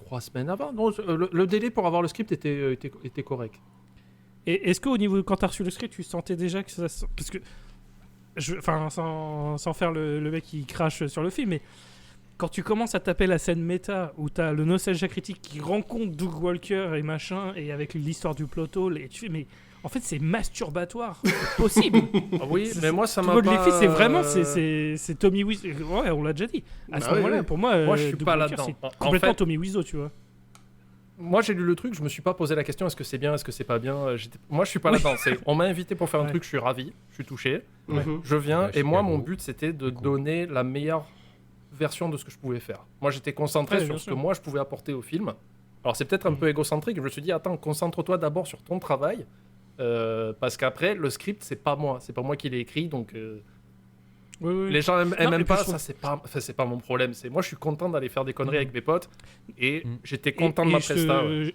3 semaines avant. Non, le délai pour avoir le script était correct. Et est-ce qu'au niveau quand t'as reçu le script, tu sentais déjà que ça, parce que sans faire le mec qui crache sur le film, mais quand tu commences à taper la scène méta où t'as le Nostalgia Critique qui rencontre Doug Walker et machin, et avec l'histoire du plot hole, et tu fais, mais en fait c'est masturbatoire, c'est possible. Ah oui, mais moi ça Tout m'a Bold pas... Leafly, c'est vraiment, c'est Tommy Wiseau. Ouais, on l'a déjà dit. À ce Bah oui, moment-là, oui. pour moi, Moi, je suis Doug pas Walker, là-dedans. c'est En complètement fait- Tommy Wiseau, tu vois. Moi j'ai lu le truc, je me suis pas posé la question est-ce que c'est bien, est-ce que c'est pas bien. Moi je suis pas là-dedans. On m'a invité pour faire un Ouais. truc, je suis ravi, je suis touché. Mhm. Je viens Ouais, et moi Chicago. mon but c'était de Cool. donner la meilleure version de ce que je pouvais faire. Moi j'étais concentré Ouais, bien sur ce sûr. que moi je pouvais apporter au film. Alors c'est peut-être un peu égocentrique, je me suis dit attends, concentre-toi d'abord sur ton travail parce qu'après le script c'est pas moi qui l'ai écrit donc Oui, oui. les gens aiment Non, et puis pas je trouve- ça c'est pas mon problème, c'est moi je suis content d'aller faire des conneries avec mes potes et Mhm. j'étais content de ma presta. Ouais.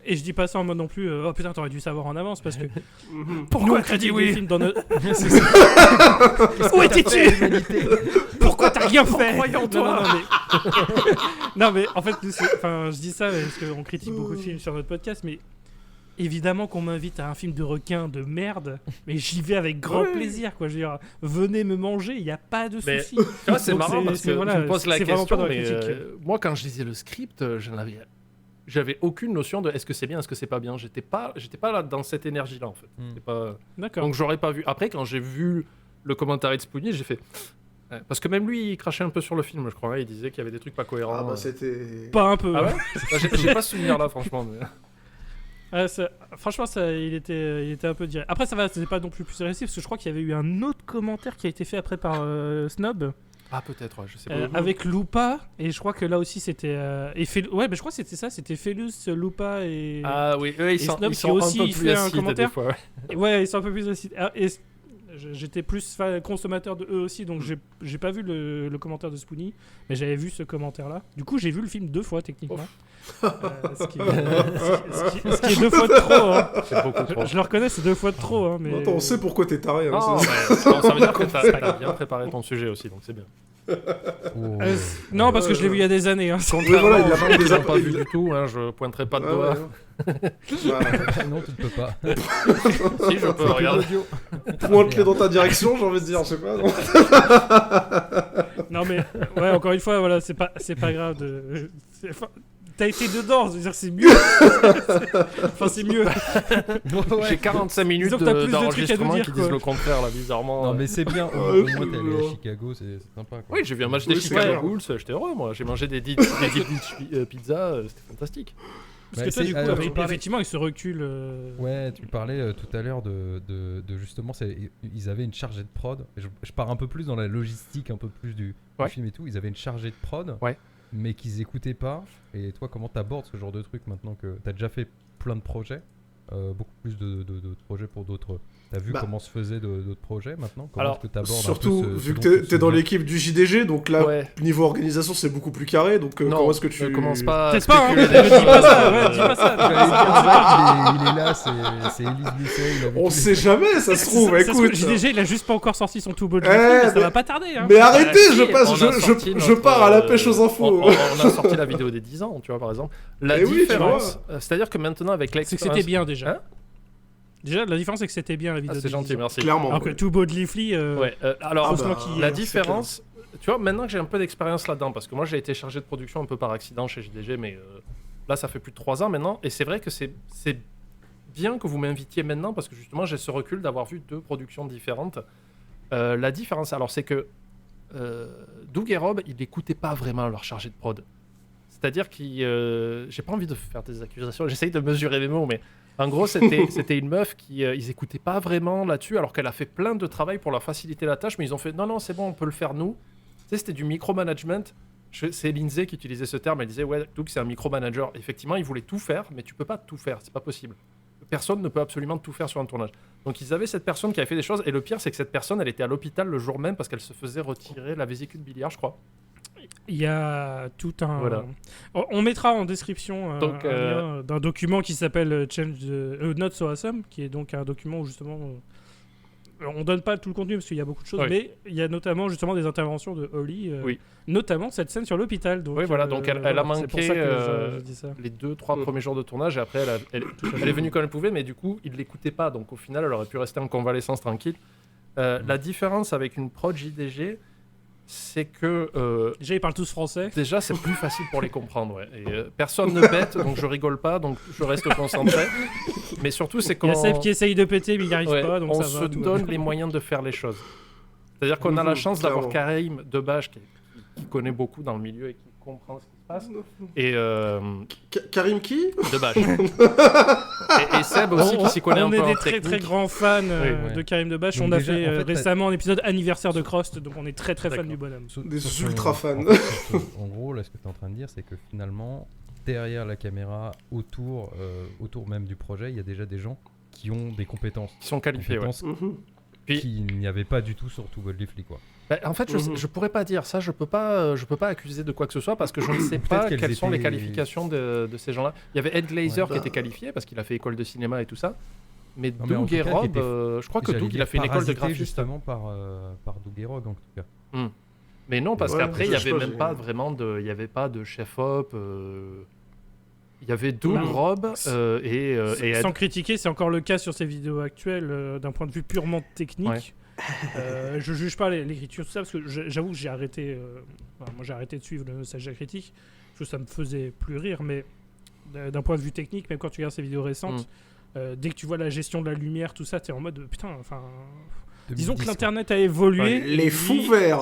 Et je dis pas ça en mode non plus, oh putain, t'aurais dû savoir en avance parce que. Mhm. Pourquoi Nous, t'as dit critique oui des films dans notre. Où étais-tu? Pourquoi t'as rien fait? croyait en toi. Non, mais... non, mais en fait, je dis ça parce qu'on critique beaucoup de films sur notre podcast, mais évidemment qu'on m'invite à un film de requin de merde, mais j'y vais avec grand Oui. plaisir, quoi. Je veux dire, venez me manger, il n'y a pas de Mais- souci. Tu vois, c'est Donc marrant parce que voilà, je me pose la c'est vraiment pas question, dans la mais critique. moi quand je lisais le script, j'avais aucune notion de est-ce que c'est bien, est-ce que c'est pas bien. J'étais pas là dans cette énergie-là en fait. Mm. C'est pas... D'accord. Donc j'aurais pas vu. Après, quand j'ai vu le commentaire de Spoonie, j'ai fait. Ouais, parce que même lui, il crachait un peu sur le film, je crois. Hein. Il disait qu'il y avait des trucs pas cohérents. Ah bah c'était. Pas un peu. Ah ouais J'ai pas ce souvenir là, franchement. Mais... Franchement, il était un peu direct. Après, ça va, c'était pas non plus réussi parce que je crois qu'il y avait eu un autre commentaire qui a été fait après par Snob Ah, peut-être, ouais, je sais pas. avec Lupa. Et je crois que là aussi c'était. Ouais, mais je crois que c'était ça, c'était Felus, Lupa et. Ah oui, eux, ils sont Snob un qui aussi peu fait plus un acides commentaire. des fois. Ouais. Ouais, ils sont un peu plus acides. Et j'étais plus consommateur de eux aussi, donc j'ai pas vu le commentaire de Spoonie, mais j'avais vu ce commentaire-là. Du coup, j'ai vu le film 2 fois techniquement. Ce qui est 2 fois de trop. Hein. C'est beaucoup trop. Je le reconnais, c'est 2 fois de trop. Hein, mais... Attends, on sait pourquoi t'es taré. Hein, Non, c'est- mais ça veut dire que t'as bien préparé ton sujet aussi, donc c'est bien. Oh. Non, parce que je l'ai vu il y a des années. Hein. Oui, voilà, il a Contrairement aux gens qui l'ont pas vu du tout, hein, je pointerai pas de Ah, doigt. ouais. Non, tu ne peux pas. Si, je peux, regarder. Pointe-les dans ta direction, j'ai envie de dire, je sais pas. Non. Non, mais ouais, encore une fois, voilà, c'est pas grave de. T'as été dedans, je veux dire, c'est mieux. Enfin, c'est mieux. J'ai 45 minutes Disons que t'as plus de trucs à nous d'enregistrement dire, qui quoi. disent le contraire, là, bizarrement. Non, mais c'est bien. Au Ouais, moins, c'est t'es allé bien. à Chicago, c'est sympa. Quoi. Oui, j'ai vu un match des Oui, c'est Chicago clair. Bulls, j'étais heureux, moi. J'ai mangé des deep pizza, c'était fantastique. Parce Bah, que toi, c'est- du coup, alors, tu parlais- effectivement, avec ce recul. Ouais, tu parlais tout à l'heure de justement, ils avaient une chargée de prod. Je pars un peu plus dans la logistique, un peu plus du Ouais. film et tout. Ils avaient une chargée de prod, Ouais. mais qu'ils écoutaient pas. Et toi, comment t'abordes ce genre de truc maintenant que t'as déjà fait plein de projets, beaucoup plus de projets pour d'autres. T'as vu Bah. comment se faisaient d'autres projets maintenant. Comment Alors, est-ce que t'abordes Surtout, un peu vu que dont tu te t'es dans souviens l'équipe du JDG, donc là, Ouais. niveau organisation, c'est beaucoup plus carré. Donc, Non, comment est-ce que tu. ne commence pas à Peut-être pas, hein. spéculer Ne des dis pas choses, ça, ouais, dis pas ça. J'allais dire, il est là, c'est Élise Lucet. il avait On tous les- sait jamais, ça se trouve, Ça se trouve, écoute. JDG, il a juste pas encore sorti son tout beau de Eh, mais ça mais- va pas tarder. Hein. Mais arrêtez, Si, je passe, on a sorti je notre, pars à la pêche aux infos. On a sorti la vidéo des 10 ans, tu vois, par exemple. La Eh oui, tu différence, c'est-à-dire que maintenant, avec C'est que l'expérience... c'était bien déjà. Hein Déjà, la différence, c'est que c'était bien la vidéo. Ah, c'est de gentil, 10 ans. merci. Clairement. Alors que tout beau de Leafly. Ouais, alors, Ah Heureusement bah, qu'il- la c'est différence, tu vois, maintenant que j'ai un peu d'expérience là-dedans, parce que moi j'ai été chargé de production un peu par accident chez JDG, mais là ça fait plus de 3 ans maintenant, et c'est vrai que c'est bien que vous m'invitiez maintenant, parce que justement j'ai ce recul d'avoir vu 2 productions différentes. La différence, alors c'est que Doug et Rob, ils n'écoutaient pas vraiment leur chargé de prod. C'est-à-dire qu'ils... j'ai pas envie de faire des accusations, j'essaye de mesurer mes mots, mais en gros c'était une meuf qui... ils écoutaient pas vraiment là-dessus, alors qu'elle a fait plein de travail pour leur faciliter la tâche, mais ils ont fait non, c'est bon, on peut le faire nous. Tu sais, c'était du micromanagement. C'est Lindsay qui utilisait ce terme, elle disait ouais, Doug c'est un micromanager. Effectivement, il voulait tout faire, mais tu peux pas tout faire, c'est pas possible. Personne ne peut absolument tout faire sur un tournage. Donc ils avaient cette personne qui avait fait des choses, et le pire c'est que cette personne, elle était à l'hôpital le jour même parce qu'elle se faisait retirer la vésicule biliaire, je crois. Il y a tout un. Voilà. On mettra en description Donc, un lien d'un document qui s'appelle Change Not So Awesome, qui est donc un document où justement. On donne pas tout le contenu parce qu'il y a beaucoup de choses, Oui. mais il y a notamment justement des interventions de Holly, Oui. notamment cette scène sur l'hôpital. Donc, Oui, voilà, donc elle a voilà, c'est pour manqué, ça que je dis ça. Les 2-3 premiers jours de tournage, et après elle est venue quand elle pouvait, mais du coup il l'écoutait pas, donc au final elle aurait pu rester en convalescence tranquille. La différence avec une prod JDG, c'est que Déjà, ils parlent tous français. déjà c'est plus facile pour les comprendre, ouais. Et, personne ne pète, donc je rigole pas, donc je reste concentré. Mais surtout c'est Il y qu'on a Seb qui essaye de péter, mais il n'y arrive ouais, pas, donc on ça se va. tout va donne bien. les moyens de faire les choses. C'est-à-dire qu'on a la chance d'avoir clairement. Karim Debache qui connaît beaucoup dans le milieu et qui comprend ce qui se passe. Et Karim qui Debache. et Seb aussi qui s'y connaît un on peu est en des très technique. très grands fans ouais. de Karim Debache. Donc On a déjà, fait, en fait, récemment un épisode anniversaire de Crost, donc on est très très fan D'accord. du bonhomme. Des Sur ultra fans. En gros, là, ce que tu es en train de dire, c'est que finalement, derrière la caméra, autour même du projet, il y a déjà des gens qui ont des compétences. Qui sont qualifiés, ouais. Compétences Mhm. Puis- qu'il n'y avait pas du tout sur Too Bold Leafly, quoi. Bah, en fait, je pourrais pas dire ça, je peux pas accuser de quoi que ce soit parce que je ne sais pas qu'elles quelles sont les étaient- qualifications de ces gens-là. Il y avait Ed Glazer Ouais, qui bah. était qualifié parce qu'il a fait école de cinéma et tout ça. Mais Non, mais en Doug tout et cas, Rob, qui était- je crois que J'allais Doug il dire a fait une école de parasité graphiste. justement par Doug et Rogue, en tout cas. Mais non, parce Ouais, qu'après, il n'y je sais avait pas, même j'ai- pas vraiment de, il y avait pas de chef-op. Il y avait Doug, Non. Rob et Ed. Sans critiquer, c'est encore le cas sur ces vidéos actuelles, d'un point de vue purement technique. Ouais. Je juge pas l'écriture, tout ça, parce que j'avoue que j'ai arrêté, moi j'ai arrêté de suivre le Sage Critique, parce que ça me faisait plus rire, mais d'un point de vue technique, même quand tu regardes ces vidéos récentes, dès que tu vois la gestion de la lumière, tout ça, t'es en mode putain, enfin. Disons que 2010, quoi. l'Internet a évolué. Les et fous lui- verts.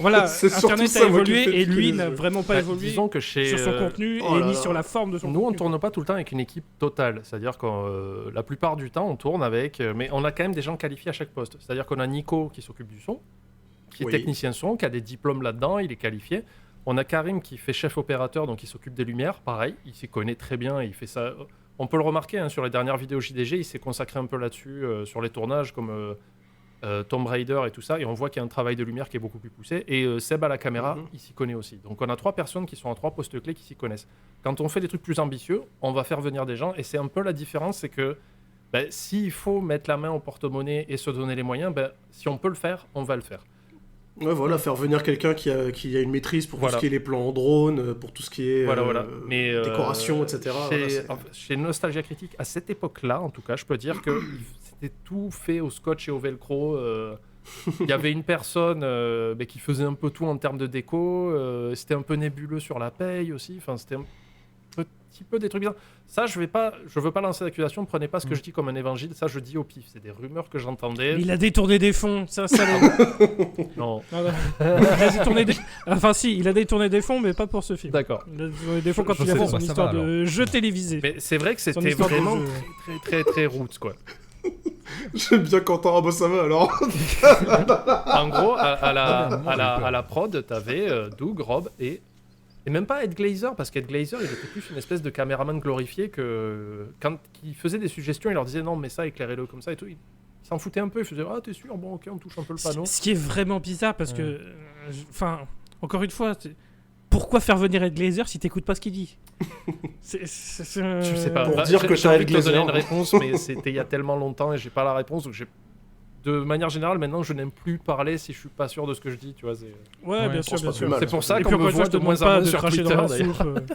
Voilà, C'est surtout Internet ça, a moi, qui me évolué fait et lui piquer n'a les yeux. vraiment pas Bah, évolué disons que chez sur son contenu oh et là ni là. sur la forme de son nous, on contenu. tourne pas tout le temps avec une équipe totale. C'est-à-dire que la plupart du temps, on tourne avec. Mais on a quand même des gens qualifiés à chaque poste. C'est-à-dire qu'on a Nico qui s'occupe du son, qui est Oui. technicien son, qui a des diplômes là-dedans, il est qualifié. On a Karim qui fait chef opérateur, donc il s'occupe des lumières. Pareil, il s'y connaît très bien. Il fait ça. On peut le remarquer sur les dernières vidéos JDG, il s'est consacré un peu là-dessus, sur les tournages comme Tomb Raider et tout ça. Et on voit qu'il y a un travail de lumière qui est beaucoup plus poussé. Et Seb à la caméra, il s'y connaît aussi. Donc on a 3 personnes qui sont à 3 postes clés qui s'y connaissent. Quand on fait des trucs plus ambitieux, on va faire venir des gens. Et c'est un peu la différence, c'est que s'il faut mettre la main au porte-monnaie et se donner les moyens, si on peut le faire, on va le faire. Ouais, voilà, faire venir quelqu'un qui a une maîtrise pour tout Voilà. ce qui est les plans en drone, pour tout ce qui est Voilà. Mais, décoration, etc. Voilà, c'est- Chez Nostalgia Critique, à cette époque-là, en tout cas, je peux dire que c'était tout fait au scotch et au velcro. Il y avait une personne qui faisait un peu tout en termes de déco. C'était un peu nébuleux sur la paye aussi. Enfin, c'était un petit peu des trucs bizarres. Ça, je veux pas lancer d'accusation. Prenez pas ce que je dis comme un évangile. Ça, je dis au pif. C'est des rumeurs que j'entendais. Il a détourné des fonds, c'est un salaud. Non, Ah bah. Il a détourné des... Enfin si, il a détourné des fonds, mais pas pour ce film. d'accord. Il a détourné des fonds quand Je il a sais fait pas, son ça histoire va, de jeu télévisé. Mais c'est vrai que Son c'était histoire de vraiment jeu. très roots, quoi. J'aime bien Quentin, ah bah ça va alors. En gros, à moi, la prod, t'avais Doug, Rob et même pas Ed Glazer, parce qu'Ed Glazer, il était plus une espèce de caméraman glorifié que quand il faisait des suggestions, il leur disait non, mais ça, éclairez-le comme ça et tout. Il s'en foutait un peu, il faisait ah, t'es sûr, bon, ok, on touche un peu le panneau. Ce qui est vraiment bizarre parce que, enfin, encore une fois, pourquoi faire venir Ed Glazer si t'écoutes pas ce qu'il dit? Je sais pas. Pour dire que j'ai t'as envie Ed de te donner Glazer. une réponse, mais c'était il y a tellement longtemps et j'ai pas la réponse. Donc de manière générale, maintenant, je n'aime plus parler si je suis pas sûr de ce que je dis. Tu vois, Ouais, bien je sûr, pense bien pas sûr. plus mal. c'est pour ça Et qu'on puis me encore une fois, voit je te de moins demande en pas moins de sur cracher Twitter. dans la D'ailleurs. soupe.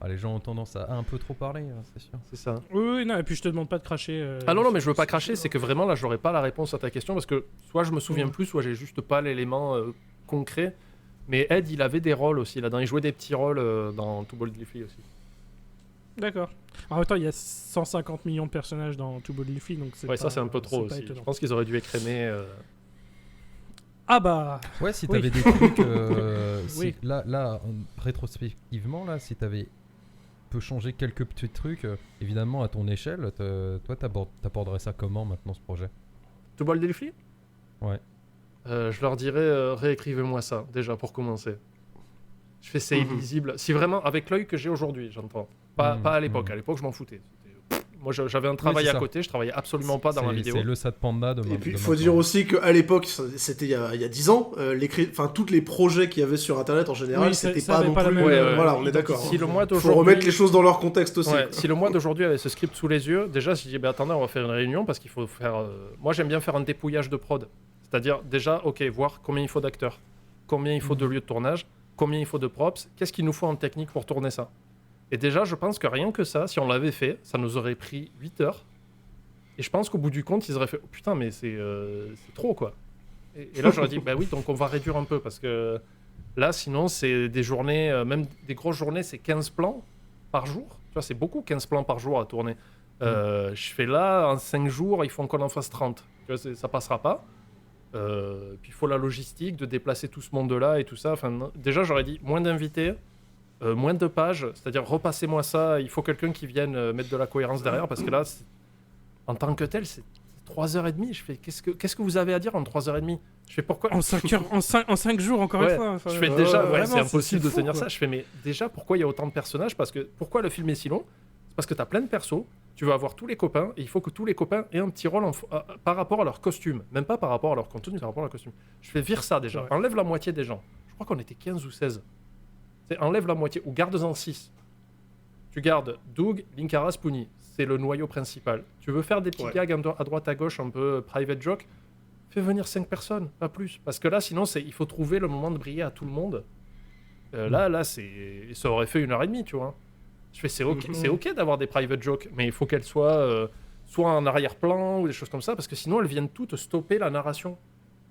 Ah, les gens ont tendance à un peu trop parler, c'est sûr. C'est ça. Oui, non, et puis je te demande pas de cracher. Ah non, mais je veux pas cracher, c'est que vraiment là, j'aurais pas la réponse à ta question parce que soit je me souviens plus, soit j'ai juste pas l'élément concret. Mais Ed, il avait des rôles aussi là-dedans. Il jouait des petits rôles dans Too Boldly Free aussi. D'accord. En même temps, il y a 150 millions de personnages dans Too Boldly Free, donc c'est Ouais, pas- ça c'est un peu trop pas aussi. étonnant. Je pense qu'ils auraient dû écrémer. Ah bah, Ouais, si Oui. t'avais des trucs. Oui. Là, rétrospectivement, là, si t'avais peut changer quelques petits trucs, évidemment, à ton échelle, toi, t'aborderais ça comment maintenant, ce projet? Too Boldly Free Ouais. Je leur dirais réécrivez-moi ça, déjà pour commencer. Je fais c'est illisible. Si vraiment, avec l'œil que j'ai aujourd'hui, j'entends. Pas à l'époque. À l'époque, je m'en foutais. Moi, j'avais un travail c'est à ça. côté, je travaillais absolument pas dans la vidéo. C'est le Sad Panda de Et puis il de faut maintenant. dire aussi qu'à l'époque, c'était il y a 10 ans, tous les projets qu'il y avait sur internet en général, Oui, c'était ça pas avait non pas la plus. même, Voilà, on est d'accord. Si le mois Il faut d'aujourd'hui. remettre les choses dans leur contexte aussi. Ouais, quoi. si le mois d'aujourd'hui avait ce script sous les yeux, déjà, je dis attendez, on va faire une réunion parce qu'il faut faire. Moi, j'aime bien faire un dépouillage de prod. C'est-à-dire, déjà, ok, voir combien il faut d'acteurs, combien il faut de lieux de tournage, combien il faut de props, qu'est-ce qu'il nous faut en technique pour tourner ça. Et déjà, je pense que rien que ça, si on l'avait fait, ça nous aurait pris 8 heures. Et je pense qu'au bout du compte, ils auraient fait oh, putain, mais c'est trop quoi. Et là, j'aurais dit bah oui, donc on va réduire un peu parce que là, sinon, c'est des journées, même des grosses journées, c'est 15 plans par jour. Tu vois, c'est beaucoup 15 plans par jour à tourner. Je fais là, en 5 jours, il faut qu'on en fasse 30. Tu vois, ça passera pas. Puis il faut la logistique de déplacer tout ce monde-là et tout ça. Enfin, déjà, j'aurais dit moins d'invités, moins de pages, c'est-à-dire repassez-moi ça. Il faut quelqu'un qui vienne mettre de la cohérence derrière parce que là, en tant que tel, c'est 3h30. Je fais qu'est-ce que vous avez à dire en 3h30? Je fais pourquoi en 5 heures, en 5 jours, encore Ouais, une fois. Enfin, je fais déjà, vraiment, c'est impossible de fou, tenir quoi. ça. Je fais, mais déjà, pourquoi il y a autant de personnages? Parce que pourquoi le film est si long? C'est parce que tu as plein de persos, tu vas avoir tous les copains, et il faut que tous les copains aient un petit rôle par rapport à leur costume, même pas par rapport à leur contenu, par rapport à leur costume. Je fais vire ça déjà, Ouais. enlève la moitié des gens. Je crois qu'on était 15 ou 16. Enlève la moitié, ou garde-en 6. Tu gardes Doug, Linkara, Spoonie. C'est le noyau principal. Tu veux faire des petits gags à droite à gauche, un peu private joke, fais venir 5 personnes, pas plus. Parce que là, sinon, il faut trouver le moment de briller à tout le monde. Là, ça aurait fait 1h30, tu vois. Je fais, c'est ok d'avoir des private jokes, mais il faut qu'elles soient soit en arrière-plan ou des choses comme ça, parce que sinon, elles viennent toutes stopper la narration.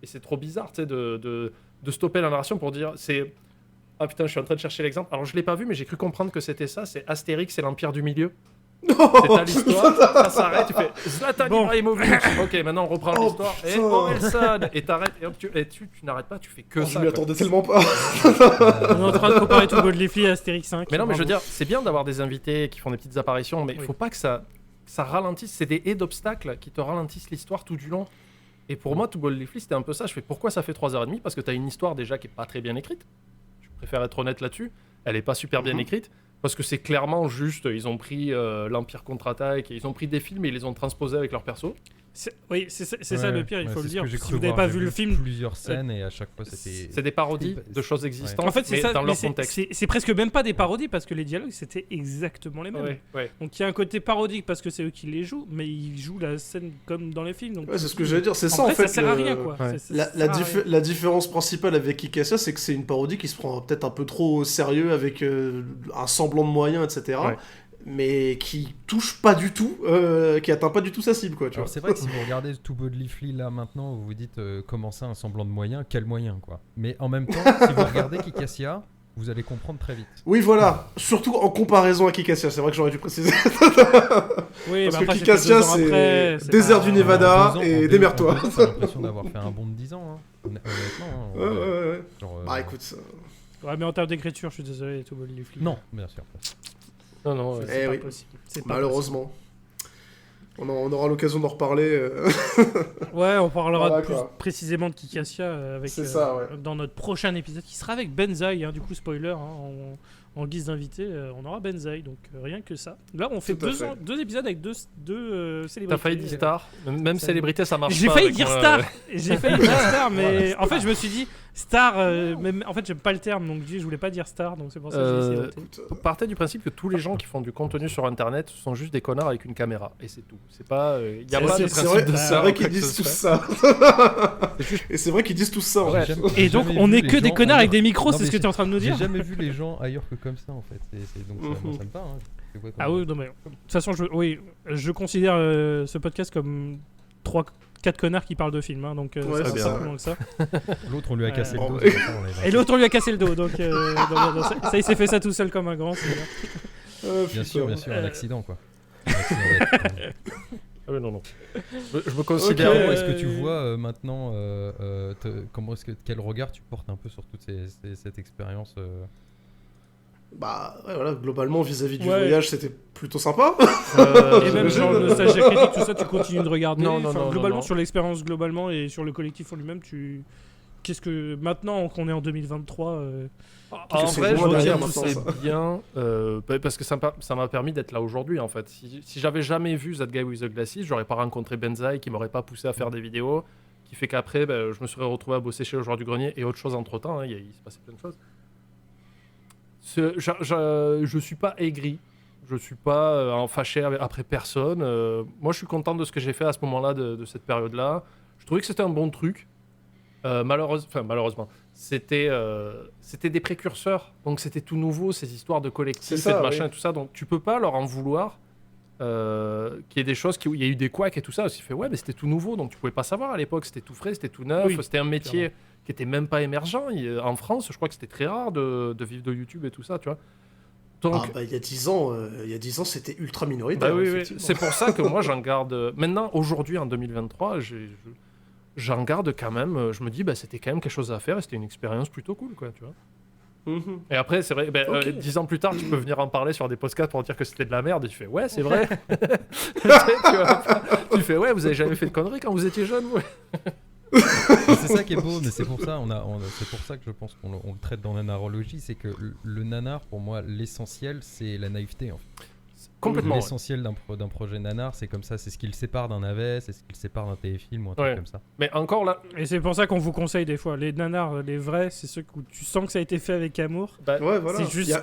Et c'est trop bizarre, tu sais, de stopper la narration pour dire, c'est... Ah putain, je suis en train de chercher l'exemple. Alors, je l'ai pas vu, mais j'ai cru comprendre que c'était ça. C'est Astérix et l'Empire du Milieu. C'est ta l'histoire, ça s'arrête, tu fais Zlatan Bon. Ibrahimovic. Ok, maintenant on reprend Oh, l'histoire. Et putain. Orelsan. Et t'arrêtes, et hop, tu n'arrêtes pas, tu fais que Je ça. m'y quoi. attendais tellement pas. On est en train de comparer tout Godlifly à Astérix 5. Mais non, mais je veux Bravo. dire, c'est bien d'avoir des invités qui font des petites apparitions, mais il Oui. faut pas que ça ralentisse. C'est des haies d'obstacles qui te ralentissent l'histoire tout du long. Et pour moi, tout Godlifly, c'était un peu ça. Je fais pourquoi ça fait 3h30 ? Parce que t'as une histoire déjà qui est pas très bien écrite. Je préfère être honnête là-dessus. Elle est pas super bien écrite. Parce que c'est clairement juste, ils ont pris l'Empire contre-attaque, et ils ont pris des films et ils les ont transposés avec leurs persos. Oui, c'est ça le pire, il faut le dire. Si vous n'avez n'avez pas vu le film, Plusieurs scènes et à chaque fois c'était. C'est des parodies c'est- de choses existantes, en fait, c'est mais ça. dans mais leur c'est- contexte. c'est presque même pas des parodies parce que les dialogues c'était exactement les mêmes. Ouais. Donc il y a un côté parodique parce que c'est eux qui les jouent, mais ils jouent la scène comme dans les films. Donc Ouais, c'est ce que j'allais dire. C'est ça, en vrai, fait. ça sert à le- rien quoi. Ouais. Ça sert à rien. La différence principale avec Kikassia, c'est que c'est une parodie qui se prend peut-être un peu trop au sérieux avec un semblant de moyens, etc. Ouais. Mais qui touche pas du tout, qui atteint pas du tout sa cible, quoi. Tu Alors vois. c'est vrai que si vous regardez To Godlifly là maintenant, vous vous dites comment ça un semblant de moyen, quel moyen quoi. Mais en même temps, si vous regardez Kikassia, vous allez comprendre très vite. Oui, voilà. Surtout en comparaison à Kikassia. C'est vrai que j'aurais dû préciser. Oui, Parce mais que après, Kikassia, c'était 2 ans après, c'est désert pas- du Nevada. En 2 ans, et en démerde-toi. 2 ans, t'as l'impression d'avoir fait un bond de 10 ans, hein. Honnêtement. Hein, Ouais. genre, Bah écoute. Ouais, mais en termes d'écriture, je suis désolé, tout Godlifly. Non, bien sûr. Non, C'est ouais. c'est Eh pas oui. possible. C'est pas Malheureusement. On aura l'occasion d'en reparler. possible. Ouais, on parlera Voilà, plus quoi. précisément de Kikassia avec C'est ça, ouais. dans notre prochain épisode qui sera avec Benzaï. Du coup, spoiler, en guise d'invité, on aura Benzaï. Donc rien que ça. Là, on fait Tout à fait. deux épisodes avec deux célébrités. T'as failli dire star, même Ça- célébrité ça marche J'ai pas. failli avec dire moi, star. J'ai failli dire star, mais en fait, je me suis dit star. Mais en fait, j'aime pas le terme, donc je voulais pas dire star, donc c'est pour ça que j'ai essayé de noter. Écoute, Partez du principe que tous les gens qui font du contenu sur internet sont juste des connards avec une caméra et c'est tout. C'est pas il y a C'est- pas c'est- de c'est principe vrai, de c'est ça. vrai ou qu'ils quoi que disent ce tous soit. ça. C'est juste- Et c'est vrai qu'ils disent tous ça. en Ouais. fait. Et donc, on est que des connards avec des micros, Non, c'est mais ce que tu es en train de nous J'ai dire. jamais vu les gens ailleurs que comme ça en fait. Donc moi, ça me parle. Hein. C'est quoi comme- Ah oui, non mais de toute façon, je considère ce podcast comme 3-4 connards qui parlent de films, hein, donc Ouais, c'est c'est pas ça. plus loin que ça. L'autre on lui a cassé bon, le dos. ouais. c'est pour ça, on l'a Et l'autre on lui a cassé le dos, donc ça il s'est fait ça tout seul comme un grand. c'est bien. Bien sûr, un accident quoi. Un accident bête. Ah oui, non. Je me considère. Ok. Comment est-ce que tu vois maintenant quel regard tu portes un peu sur toute cette expérience Bah ouais, voilà, globalement vis-à-vis du Ouais. voyage, c'était plutôt sympa. Et même genre le nostalgie critique, tout ça, tu continues de regarder. Non, non, Enfin, non, globalement non. sur l'expérience globalement et sur le collectif en lui-même, qu'est-ce que maintenant qu'on est en 2023 En c'est vrai, je loin veux derrière dire que maintenant, c'est bien parce que ça m'a permis d'être là aujourd'hui en fait. Si j'avais jamais vu That Guy with the Glasses, j'aurais pas rencontré Benzaï qui m'aurait pas poussé à faire des vidéos, qui fait qu'après je me serais retrouvé à bosser chez le joueur du grenier et autre chose entre temps. Il se passait plein de choses. Je suis pas aigri, je suis pas fâché après personne. Moi, je suis content de ce que j'ai fait à ce moment-là de cette période-là. Je trouvais que c'était un bon truc. Malheureusement, c'était des précurseurs, donc c'était tout nouveau ces histoires de collectifs C'est ça, et de machin oui. et tout ça. Donc tu peux pas leur en vouloir qu'il y ait des choses où il y a eu des couacs et tout ça. Aussi fait ouais, mais c'était tout nouveau, donc tu pouvais pas savoir à l'époque. C'était tout frais, c'était tout neuf, Oui, c'était un métier qui était même pas émergent. En France, je crois que c'était très rare de vivre de YouTube et tout ça, tu vois. Donc Ah bah il y a 10 ans, c'était ultra minoritaire. bah oui, oui. effectivement. C'est pour ça que moi j'en garde. Maintenant, aujourd'hui, en 2023, j'en garde quand même. Je me dis, bah, c'était quand même quelque chose à faire et c'était une expérience plutôt cool, quoi, tu vois. Mhm. Et après, c'est vrai, Ok. 10 ans plus tard, tu peux venir en parler sur des podcasts pour dire que c'était de la merde et tu fais, ouais, c'est vrai. Tu fais, ouais, vous avez jamais fait de conneries quand vous étiez jeune, ouais. C'est ça qui est beau, mais c'est pour ça, c'est pour ça que je pense qu'on le traite dans la narrologie, c'est que le nanar, pour moi, l'essentiel, c'est la naïveté. En fait. Complètement. ouais. L'essentiel d'un projet nanar, c'est comme ça, c'est ce qui le sépare d'un AVS, c'est ce qui le sépare d'un téléfilm ou un truc Ouais. comme ça. Mais encore là, Et c'est pour ça qu'on vous conseille des fois les nanars, les vrais, c'est ceux où tu sens que ça a été fait avec amour. bah, Ouais, voilà. C'est juste.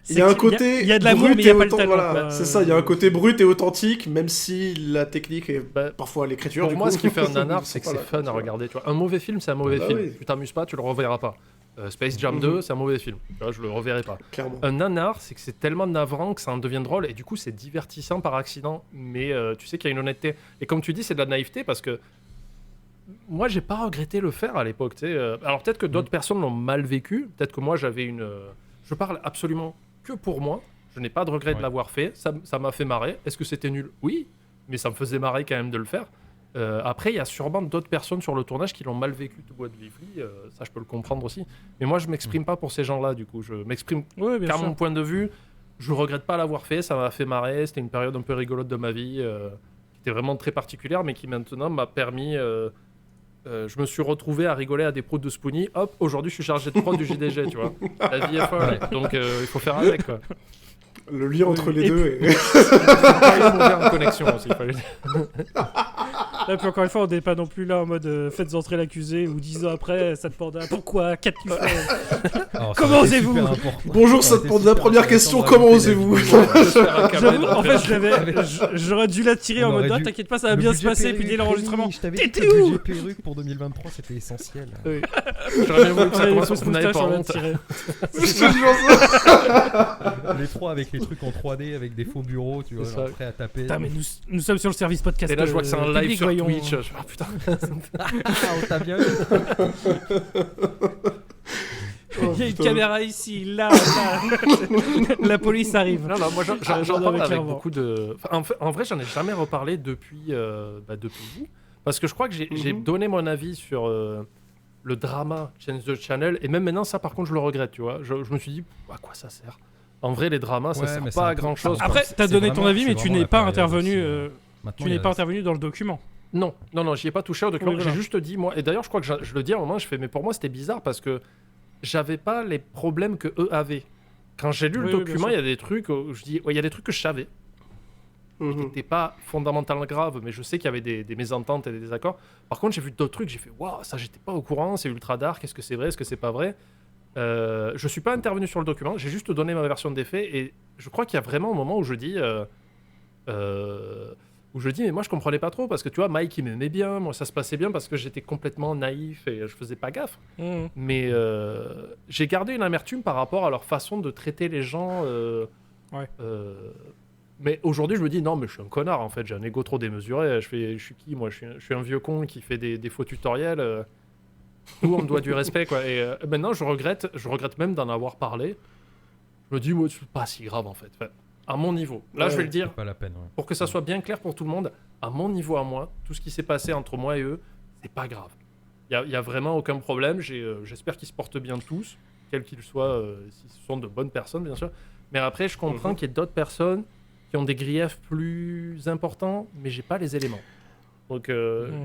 Il y a un côté il y a de l'amour, brut mais il y a et pas le autant- talent. voilà, quoi. c'est ça, il y a un côté brut et authentique, même si la technique est bah, parfois l'écriture. pour du moi, coup. ce qui fait un nanar, c'est que c'est Voilà, fun tu à vois. regarder. Tu vois. Un mauvais film, c'est un mauvais Bah film. oui. Tu t'amuses pas, tu le reverras pas. Space Jam Mhm. 2, c'est un mauvais film. Tu vois, je le reverrai pas. Clairement. Un nanar, c'est que c'est tellement navrant que ça en devient drôle et du coup c'est divertissant par accident, mais tu sais qu'il y a une honnêteté. Et comme tu dis, c'est de la naïveté parce que moi j'ai pas regretté le faire à l'époque. Tu sais. Alors peut-être que d'autres personnes l'ont mal vécu, peut-être que moi j'avais une. Je parle absolument que pour moi. Je n'ai pas de regret de Ouais. l'avoir fait. Ça m'a fait marrer. Est-ce que c'était nul? Oui, mais ça me faisait marrer quand même de le faire. Après, il y a sûrement d'autres personnes sur le tournage qui l'ont mal vécu, To Bois de Vivry. Ça, je peux le comprendre aussi. Mais moi, je m'exprime pas pour ces gens-là, du coup. Je m'exprime Ouais, bien qu'à sûr. mon point de vue. Je regrette pas l'avoir fait. Ça m'a fait marrer. C'était une période un peu rigolote de ma vie, qui était vraiment très particulière, mais qui maintenant m'a permis. Je me suis retrouvé à rigoler à des prods de Spoonie. Hop, aujourd'hui, je suis chargé de prod du JDG, tu vois. La vie est folle. Donc, il faut faire avec, quoi. Le lien entre les Et deux. Pas une mauvaise connexion aussi. Fallait... Là, puis encore une fois, on n'est pas non plus là en mode faites entrer l'accusé ou 10 ans après, ça te panda. Pourquoi? Qu'as-tu fait? Alors, Comment ça aurait été osez-vous? super important. Bonjour, Ça ça aurait te été pose la super première intéressant question. de Comment rajouter la osez-vous? J'avoue, En fait, j'aurais dû la tirer On en mode aurait ah, dû- t'inquiète pas, ça va Le bien se budget passer. Puis perruque, dès l'enregistrement, Rémi, je t'avais dit que t'étais le où? budget perruque pour 2023, c'était essentiel. J'aurais bien voulu que ça Ouais, les commence. fausses Vous n'avez moustaches, pas on l'a honte. tiré. Les trois avec les trucs en 3D, avec des faux bureaux, tu vois, C'est genre ça. prêts à taper. Putain, mais nous sommes sur le service podcast. Et là, je vois que c'est un live public, sur voyons. Twitch. Je fais, ah putain. Ah, on t'a bien eu. Il y a une caméra ici, là, là. La police arrive. Non, moi j'en Ah, parle avec avec clairement. beaucoup de. Enfin, en vrai, j'en ai jamais reparlé depuis vous. Parce que je crois que j'ai donné mon avis sur le drama Change the Channel. Et même maintenant, ça par contre, je le regrette, tu vois. Je me suis dit, à quoi ça sert? En vrai, les dramas, ça Ouais, sert mais c'est pas un à peu- grand chose. c'est- Après, t'as c'est donné ton vraiment- avis, mais c'est tu vraiment n'es la pas période intervenu. aussi, Tu Maintenant, il y n'es a- pas intervenu dans le document. Non, j'y ai pas touché au document. Oui, voilà. J'ai juste dit, moi. Et d'ailleurs, je crois que je le dis à un moment, je fais, mais pour moi, c'était bizarre parce que j'avais pas les problèmes que eux avaient. Quand j'ai lu Oui, le oui, bien document, sûr. il y a des trucs où je dis, ouais, il y a des trucs que je savais. qui n'étaient pas fondamentalement graves, mais je sais qu'il y avait des mésententes et des désaccords. Par contre, j'ai vu d'autres trucs, j'ai fait waouh, ça j'étais pas au courant, c'est ultra dark, est-ce que c'est vrai, est-ce que c'est pas vrai? Je suis pas intervenu sur le document, j'ai juste donné ma version des faits et je crois qu'il y a vraiment un moment où je dis. Mais moi je comprenais pas trop parce que tu vois, Mike il m'aimait bien, moi ça se passait bien parce que j'étais complètement naïf et je faisais pas gaffe. Mmh. Mais j'ai gardé une amertume par rapport à leur façon de traiter les gens. Ouais. Mais aujourd'hui, je me dis non, mais je suis un connard en fait. J'ai un ego trop démesuré. Je suis qui moi? Je suis un vieux con qui fait des faux tutoriels. Nous, on me doit du respect quoi. Et maintenant, je regrette même d'en avoir parlé. Je me dis, ouais, c'est pas si grave en fait. Enfin, à mon niveau. Là, Ouais, je vais le dire. C'est pas la peine. Ouais. Pour que ça soit bien clair pour tout le monde, à mon niveau à moi, tout ce qui s'est passé entre moi et eux, c'est pas grave. Il y a vraiment aucun problème. J'espère qu'ils se portent bien tous, quels qu'ils soient, si ce sont de bonnes personnes, bien sûr. Mais après, je comprends qu'il y ait d'autres personnes qui ont des griefs plus importants, mais j'ai pas les éléments. Donc,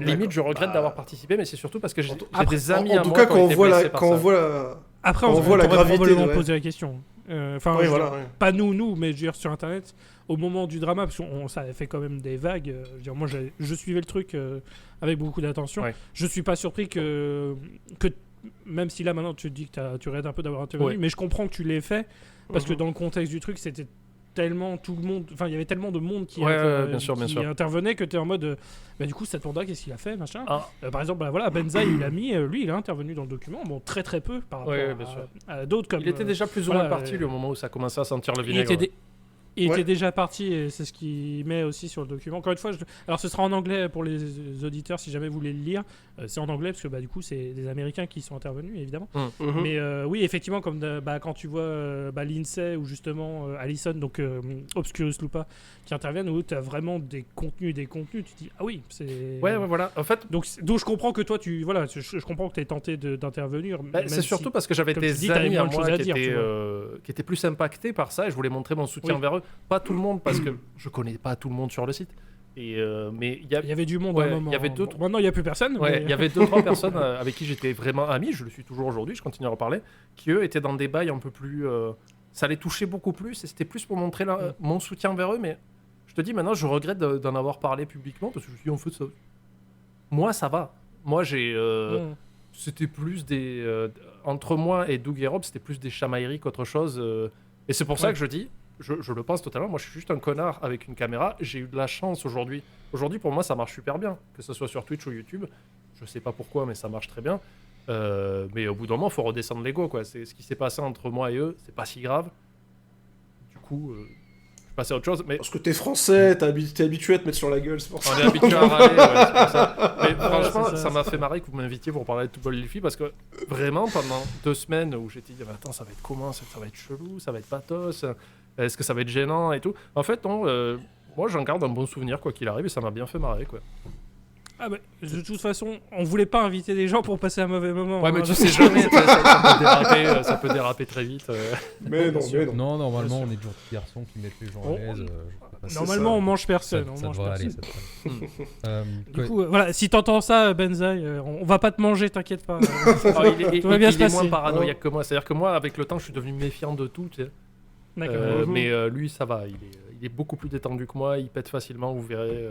limite, je regrette d'avoir participé, mais c'est surtout parce que j'ai des amis à En tout moi cas, qui ont quand on été voit blessés la, par quand on ça. voit la, Après, On on voit la t'aurait gravité, probablement ouais. posé la question. Enfin, Oui, je veux voilà, dire, ouais. pas nous, mais je veux dire sur Internet, au moment du drama, parce que ça avait fait quand même des vagues. Je veux dire, moi, je suivais le truc avec beaucoup d'attention. Ouais. Je suis pas surpris que même si là maintenant tu te dis que tu rêves un peu d'avoir intervenu, Ouais. mais je comprends que tu l'aies fait parce que Mhm. dans le contexte du truc, c'était tellement tout le monde, enfin il y avait tellement de monde qui, Ouais, bien sûr, bien sûr. intervenait que tu es en mode bah du coup cette panda qu'est-ce qu'il a fait machin. Ah. Par exemple bah, voilà Benzaï il a mis lui il a intervenu dans le document, bon très très peu par rapport Ouais, bien sûr. à d'autres comme Il était déjà plus ou voilà, moins parti, lui, au moment où ça commençait à sentir le il vinaigre. Il Ouais. était déjà parti et c'est ce qu'il met aussi sur le document. Encore une fois, alors ce sera en anglais pour les auditeurs si jamais vous voulez le lire. C'est en anglais parce que bah, du coup c'est des Américains qui sont intervenus évidemment. Mhm. Mais oui effectivement comme quand tu vois Lindsay ou justement Allison donc Obscurus Lupa qui interviennent où tu as vraiment des contenus tu te dis ah oui c'est Ouais, voilà. En fait, donc je comprends que toi je comprends que tu es tenté d'intervenir. bah, même c'est si- surtout parce que j'avais comme des tu dis, t'avais amis à moins de moi choses à qui dire, tu étaient, vois. qui étaient plus impactés par ça et je voulais montrer mon soutien Oui. vers eux. Pas tout le monde parce que je connais pas tout le monde sur le site. Et, mais il y a il y avait du monde Ouais, à un moment. il y avait deux, Bon, maintenant il y a plus personne. Ouais, mais- il y avait 2-3 personnes avec qui j'étais vraiment ami, je le suis toujours aujourd'hui, je continue à en reparler, qui eux étaient dans des bails un peu plus. Ça les touchait beaucoup plus et c'était plus pour montrer mon soutien vers eux. Mais je te dis maintenant, je regrette d'en avoir parlé publiquement parce que je me suis dit, en fait, ça. Moi, ça va. Moi, c'était plus des. Entre moi et Doug et Rob, c'était plus des chamailleries qu'autre chose. Et c'est pour ça Ouais. que je dis. Je le pense totalement. Moi, je suis juste un connard avec une caméra. J'ai eu de la chance aujourd'hui. Aujourd'hui, pour moi, ça marche super bien. Que ce soit sur Twitch ou YouTube. Je sais pas pourquoi, mais ça marche très bien. Mais au bout d'un moment, il faut redescendre l'ego, quoi. C'est ce qui s'est passé entre moi et eux. C'est pas si grave. Du coup, je vais passer à autre chose. Mais Parce que t'es français, t'es habitué à te mettre sur la gueule, c'est pour ça. on est habitué à râler. Ouais, c'est pour ça. Mais franchement, c'est ça, ça m'a fait marrer que vous m'invitiez pour parler de Tout Bol Liffy parce que vraiment, pendant 2 semaines où j'étais dit, mais attends, ça va être comment? Ça va être chelou, ça va être pathos. Est-ce que ça va être gênant et tout? En fait, non, moi j'en garde un bon souvenir quoi qu'il arrive et ça m'a bien fait marrer quoi. Ah bah, de toute façon, on voulait pas inviter des gens pour passer un mauvais moment. Ouais, mais hein. tu sais jamais, ça peut déraper très vite. Mais non, mais non. Non, normalement, Bien on est de gentils garçons qui mettent les gens Oh, à l'aise. Normalement, on mange ça, personne. ça on mange devrait aller. personne. Ça devrait aller. Du coup, voilà, si t'entends ça, Benzaï, on va pas te manger, t'inquiète pas. Ah, il Tout va bien se est moins passer. paranoïaque que moi. C'est-à-dire que moi, avec le temps, je suis devenu méfiant de tout. Tu sais. D'accord. Mais lui, ça va. Il est beaucoup plus détendu que moi. Il pète facilement, vous verrez.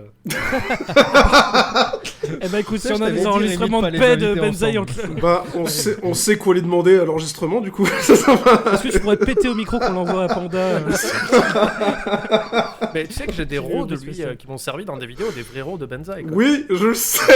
Eh ben écoute, si Ça, on je a t'avais des dit, enregistrements de Rémi, de pas paix les de inviter Benzaï, ensemble. Bah, on sait quoi lui demander à l'enregistrement, du coup. Ça va. est-ce que tu pourrais péter au micro qu'on l'envoie à Panda Mais tu sais que j'ai des C'est rows de le lui spécial. qui m'ont servi dans des vidéos, des vrais rows de Benzaï. quoi. Oui, je le sais.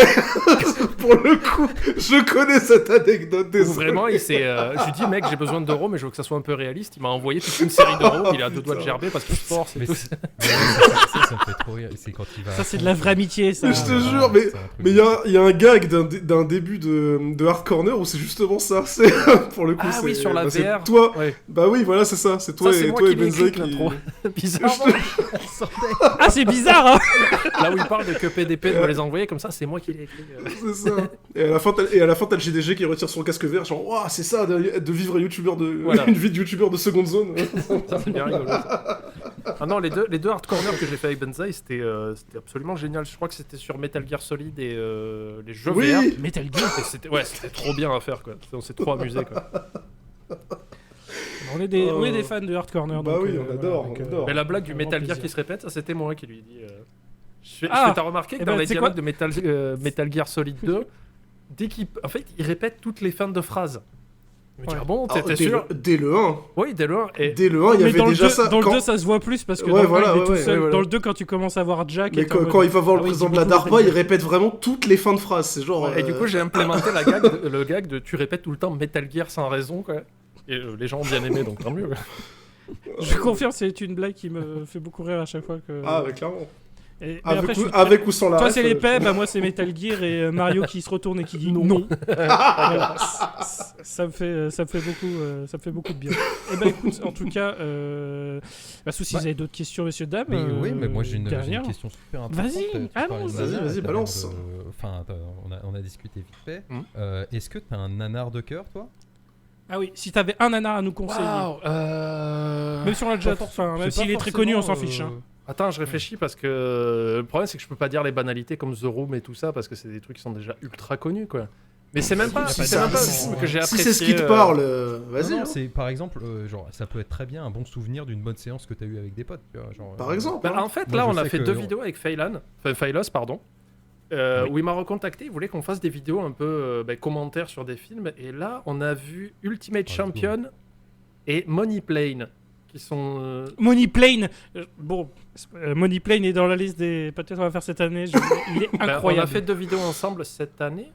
Pour le coup, je connais cette anecdote. Où Désolé. vraiment, il s'est. Je lui dis, mec, j'ai besoin d'euros, mais je veux que ça soit un peu réaliste. Il m'a envoyé toute une série d'euros. Il est à deux doigts de gerber parce qu'il se force et Mais tout. ça me fait trop rire. C'est quand il va. Ça, c'est de la vraie amitié, ça. Mais je te jure, mais il y a un gag d'un début de Hard Corner où c'est justement ça. C'est pour le coup. Ah oui, c'est- sur la c'est VR. Toi. Ouais. Bah oui, voilà, c'est ça. C'est toi Ça, c'est et moi toi qui et l'ai Benzaï écrit, qui. l'intro. Bizarre. Ah, c'est bizarre, hein. Là où il parle de que PDP de me les envoyer comme ça, c'est moi qui l'ai écrit. C'est ça. Et à la fin, t'as le GDG qui retire son casque vert, genre, waouh, c'est ça, de vivre un youtubeur Voilà. une vie de youtubeur de seconde zone. Ça, c'est bien rigolo. Ça. Ah non, les deux hard corners que j'ai fait avec Benzaï, c'était absolument génial. Je crois que c'était sur Metal Gear Solid et les jeux VR. Oui. Metal Gear. Et c'était trop bien à faire quoi. On s'est trop amusé quoi. On est des fans de Hard Corner. Bah donc, oui, on adore, donc, on adore. Mais la blague du Avec Metal grand Gear plaisir. qui se répète, ça c'était moi qui lui ai dit. Ah. T'as remarqué que Eh dans ben, les c'est dialogues quoi de Metal Gear Solid 2, en fait, il répète toutes les fins de phrases. Je me dis, Ouais. ah bon, Ah, t'es sûr dès le 1. Oui, dès le 1. Et Dès le 1, il y Mais avait dans le déjà 2, ça. dans le Quand- 2, ça se voit plus parce que Ouais, dans voilà, le 1, il est tout ouais, seul. ouais, voilà. Dans le 2, quand tu commences à voir Jack. Mais et t'es en mode- quand il va voir le Ah oui, président de dis la beaucoup DARPA, Metal il Gear. répète vraiment toutes les fins de phrases. C'est genre. Et du coup, j'ai implémenté le gag de tu répètes tout le temps Metal Gear sans raison, quoi. Et les gens ont bien aimé, donc tant mieux. quoi. Je confirme, c'est une blague qui me fait beaucoup rire à chaque fois que. Ah, ouais, clairement. Et- mais après, je suis très- Avec ou sans la Toi, ref, c'est les je- paix, bah moi, c'est Metal Gear et Mario qui se retourne et qui dit non. Voilà, ça me fait beaucoup de bien. Et ben écoute, en tout cas, sauf si vous avez d'autres questions, messieurs, dames. Mais oui, mais moi j'ai une dernière. question super importante. Vas-y, Tu parlais allons-y. de nanar, Vas-y, et t'as balance. l'air de- Enfin, on a discuté vite fait. Mhm. Est-ce que t'as un nanar de cœur, toi? Ah oui, si t'avais un nanar à nous conseiller, même si on l'a déjà, enfin, même C'est s'il pas est très connu, on s'en forcément, fiche. Hein. Attends, je réfléchis parce que le problème c'est que je peux pas dire les banalités comme The Room et tout ça parce que c'est des trucs qui sont déjà ultra connus quoi. Mais c'est même pas, Si c'est même pas un ça- film que j'ai Si apprécié. c'est ce qui te parle, vas-y. Non, hein. c'est par exemple, genre, ça peut être très bien un bon souvenir d'une bonne séance que t'as eu avec des potes. Tu vois, genre, Par exemple. Bah, hein. en fait, Moi, là, je on a sais fait que- 2 vidéos avec Phylos, pardon, Oui. où il m'a recontacté. Il voulait qu'on fasse des vidéos un peu commentaires sur des films. Et là, on a vu Ultimate Ah, Champion et Money Plane, qui sont. Money Plane, Money Plane est dans la liste des. Peut-être on va faire cette année. Il est On incroyable. a fait 2 vidéos ensemble cette année.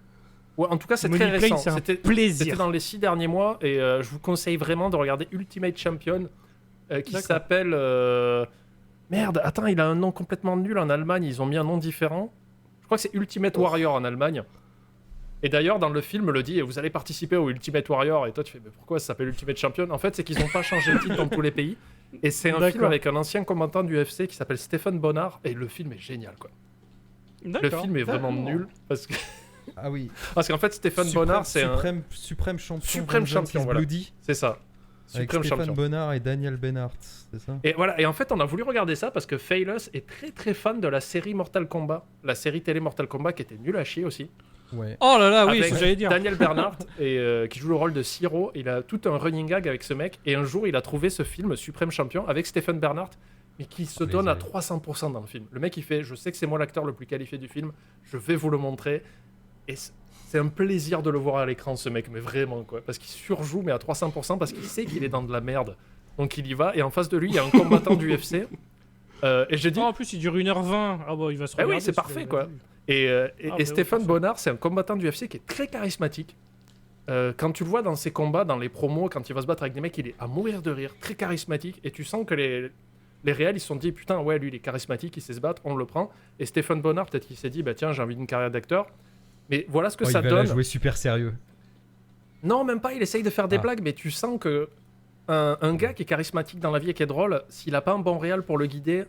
Ouais, en tout cas, c'est Money très Plane, récent. c'est un C'était plaisir. dans les 6 derniers mois. Et je vous conseille vraiment de regarder Ultimate Champion, qui D'accord. s'appelle. Merde, attends, il a un nom complètement nul en Allemagne. Ils ont mis un nom différent. Je crois que c'est Ultimate Warrior en Allemagne. Et d'ailleurs, dans le film, le dit, vous allez participer au Ultimate Warrior. Et toi, tu fais, mais pourquoi ça s'appelle Ultimate Champion? En fait, c'est qu'ils n'ont pas changé le titre dans tous les pays. Et c'est un film D'accord. avec un ancien combattant du UFC qui s'appelle Stephen Bonnard. Et le film est génial, quoi. Le D'accord. film est vraiment D'accord. nul. Ah oui. Parce qu'en fait, Stephen Bonnard, c'est un. Suprême champion. Suprême Vengeance champion, is voilà. Bloody, C'est ça. avec Suprême Stéphane champion. Bonnard et Daniel Bennart, c'est ça? Et voilà, et en fait, on a voulu regarder ça parce que Phylos est très très fan de la série Mortal Kombat. La série télé Mortal Kombat qui était nulle à chier aussi. Ouais. Oh là là, oui, Avec c'est ce que j'allais dire. Daniel Bernhardt, qui joue le rôle de Siro. Il a tout un running gag avec ce mec. Et un jour, il a trouvé ce film Suprême Champion avec Stephen Bernhardt, mais qui se Les donne à aïe. 300% dans le film. Le mec, il fait, je sais que c'est moi l'acteur le plus qualifié du film, je vais vous le montrer. Et c'est un plaisir de le voir à l'écran, ce mec, mais vraiment, quoi. Parce qu'il surjoue, mais à 300%, parce qu'il sait qu'il est dans de la merde. Donc il y va, et en face de lui, il y a un combattant du UFC. Et j'ai dit, Oh, en plus, il dure 1h20. Ah bon, il va se Ah oui, regarder. c'est celui-là, parfait, il a quoi. vu. Et bah, Stephen parfait. Bonnard, c'est un combattant du UFC qui est très charismatique. Quand tu le vois dans ses combats, dans les promos, quand il va se battre avec des mecs, il est à mourir de rire, très charismatique. Et tu sens que les réels, ils se sont dit, putain, ouais, lui, il est charismatique, il sait se battre, on le prend. Et Stephen Bonnard, peut-être qu'il s'est dit, bah tiens, j'ai envie d'une carrière d'acteur. Mais voilà ce que Oh, ça il va donne. la jouer super sérieux. Non, même pas, il essaye de faire des Ah. blagues, mais tu sens que un gars qui est charismatique dans la vie et qui est drôle, s'il a pas un bon réal pour le guider,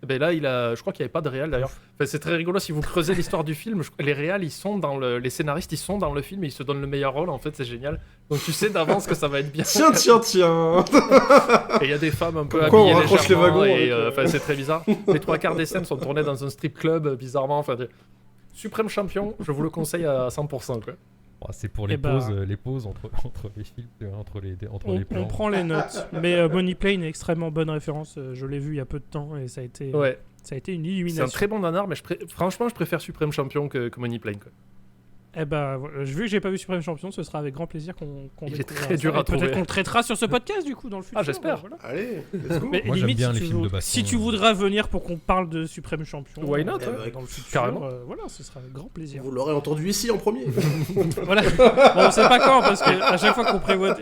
ben là, je crois qu'il n'y avait pas de réal d'ailleurs. Enfin, c'est très rigolo si vous creusez l'histoire du film. Les réals, ils sont les scénaristes, ils sont dans le film et ils se donnent le meilleur rôle. En fait, c'est génial. Donc tu sais d'avance que ça va être bien. Tiens. Et il y a des femmes un peu Pourquoi on habillées raccroche les légèrement. wagons Et avec, enfin, c'est très bizarre. Les 3/4 des scènes sont tournées dans un strip club, bizarrement. Enfin, Suprême Champion, je vous le conseille à 100%. Quoi. C'est pour Eh ben, les pauses entre les films, entre les plans. On prend les notes. Mais Money Plane est extrêmement bonne référence. Je l'ai vu il y a peu de temps et ça a été Ouais. une C'est illumination. un très bon nanar, mais franchement, je préfère Suprême Champion que Money Plane. Quoi. Eh ben, vu que j'ai pas vu Suprême Champion, ce sera avec grand plaisir qu'on Il est découvrira très ça. dur à Et peut-être trouver. qu'on le traitera sur ce podcast du coup dans le futur. j'espère. Voilà. Allez, let's go. Mais Moi, j'aime limite, bien si les tu films de veux- baston. si tu voudras venir pour qu'on parle de Suprême Champion, Why not, ouais. dans le futur, Carrément. voilà, ce sera avec grand plaisir. Vous l'aurez entendu ici en premier. Voilà. Bon, on sait pas quand parce que à chaque fois qu'on prévoit,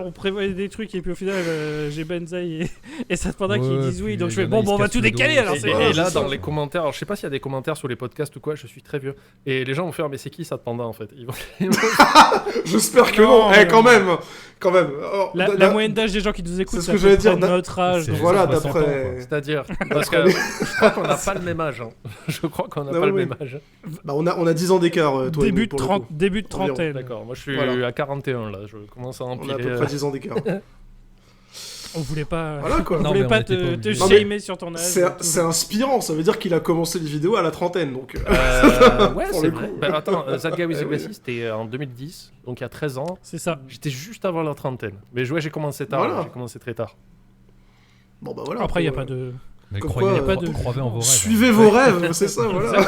on prévoit des trucs et puis au final, j'ai Benzaï et Satpanda qui Ouais, disent oui, puis donc je il y fais en a, bon, ils on se va cassent tout le décaler dos. alors. Et, c'est- et là, c'est ça. dans les commentaires, alors je sais pas s'il y a des commentaires sur les podcasts ou quoi, je suis très vieux. Et les gens vont faire, mais c'est qui Satpanda en fait ils vont- J'espère que Non, non. mais Quand non. même. Quand même. Oh, La moyenne d'âge des gens qui nous écoutent, c'est ce c'est que à peu j'allais dire, près notre âge. c'est- donc- Voilà, 60 ans, d'après. quoi. C'est-à-dire, parce que je crois qu'on n'a pas le même âge. Hein. Je crois qu'on n'a Ah pas le oui. même âge. Bah, on a 10 ans d'écart, toi et Début nous, de pour le coup. 30, début de Environ. trentaine. D'accord, moi je suis Voilà. à 41 là, je commence à On a à empiler. peu près 10 ans d'écart. On voulait pas. Voilà quoi. On Non, voulait mais on pas était pas te obligés. Non, mais shamer sur ton âge. C'est et tout. c'est inspirant, ça veut dire qu'il a commencé les vidéos à la trentaine, donc... Ouais, Pour c'est le vrai. coup. Bah, attends, That Guy with the Eh oui. Glasses, c'était en 2010, donc il y a 13 ans. C'est ça. J'étais juste avant la trentaine. Mais ouais, j'ai commencé tard, Voilà. j'ai commencé très tard. Bon bah voilà. Après, il n'y a pas de. Mais Comme croyez, quoi, pas de- croyez en vos rêves. Suivez vos rêves, c'est ça, voilà.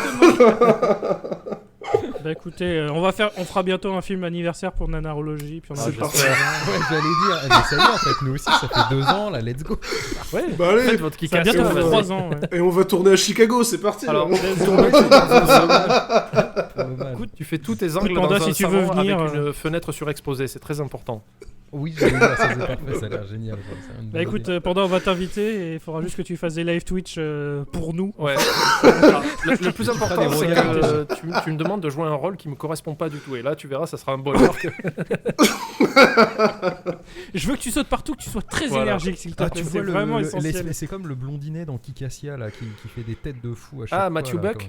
Bah écoutez, on fera bientôt un film anniversaire pour Nanarologie. Puis on C'est aura- parfait. Ouais, j'allais dire. Mais ça y est, en fait, nous aussi, ça fait 2 ans, là, let's go. Ouais, Bah allez, faites votre Ça a kick-ass. bientôt on fait va- 3 ans. Ouais. et on va tourner à Chicago, c'est parti. Alors, là. Écoute, tu fais tous tes angles Panda, dans si un tu veux salon venir, avec une fenêtre surexposée, c'est très important. Oui, j'allais dire, ça c'est parfait, ça a l'air génial. quoi, c'est une Bah bonne écoute, idée. Panda, on va t'inviter et il faudra juste que tu fasses des live Twitch pour nous. Ouais. Alors, le plus Tu feras important, des c'est royaumes. que tu me demandes de jouer un rôle qui me correspond pas du tout. Et là, tu verras, ça sera un bonheur. Je veux que tu sautes partout, que tu sois très Voilà. énergique, s'il te Ah, plaît. tu C'est vois, vraiment essentiel. c'est comme le blondinet dans Kikassia, là, qui fait des têtes de fou à chaque Ah, fois. Matthew là, Buck quoi.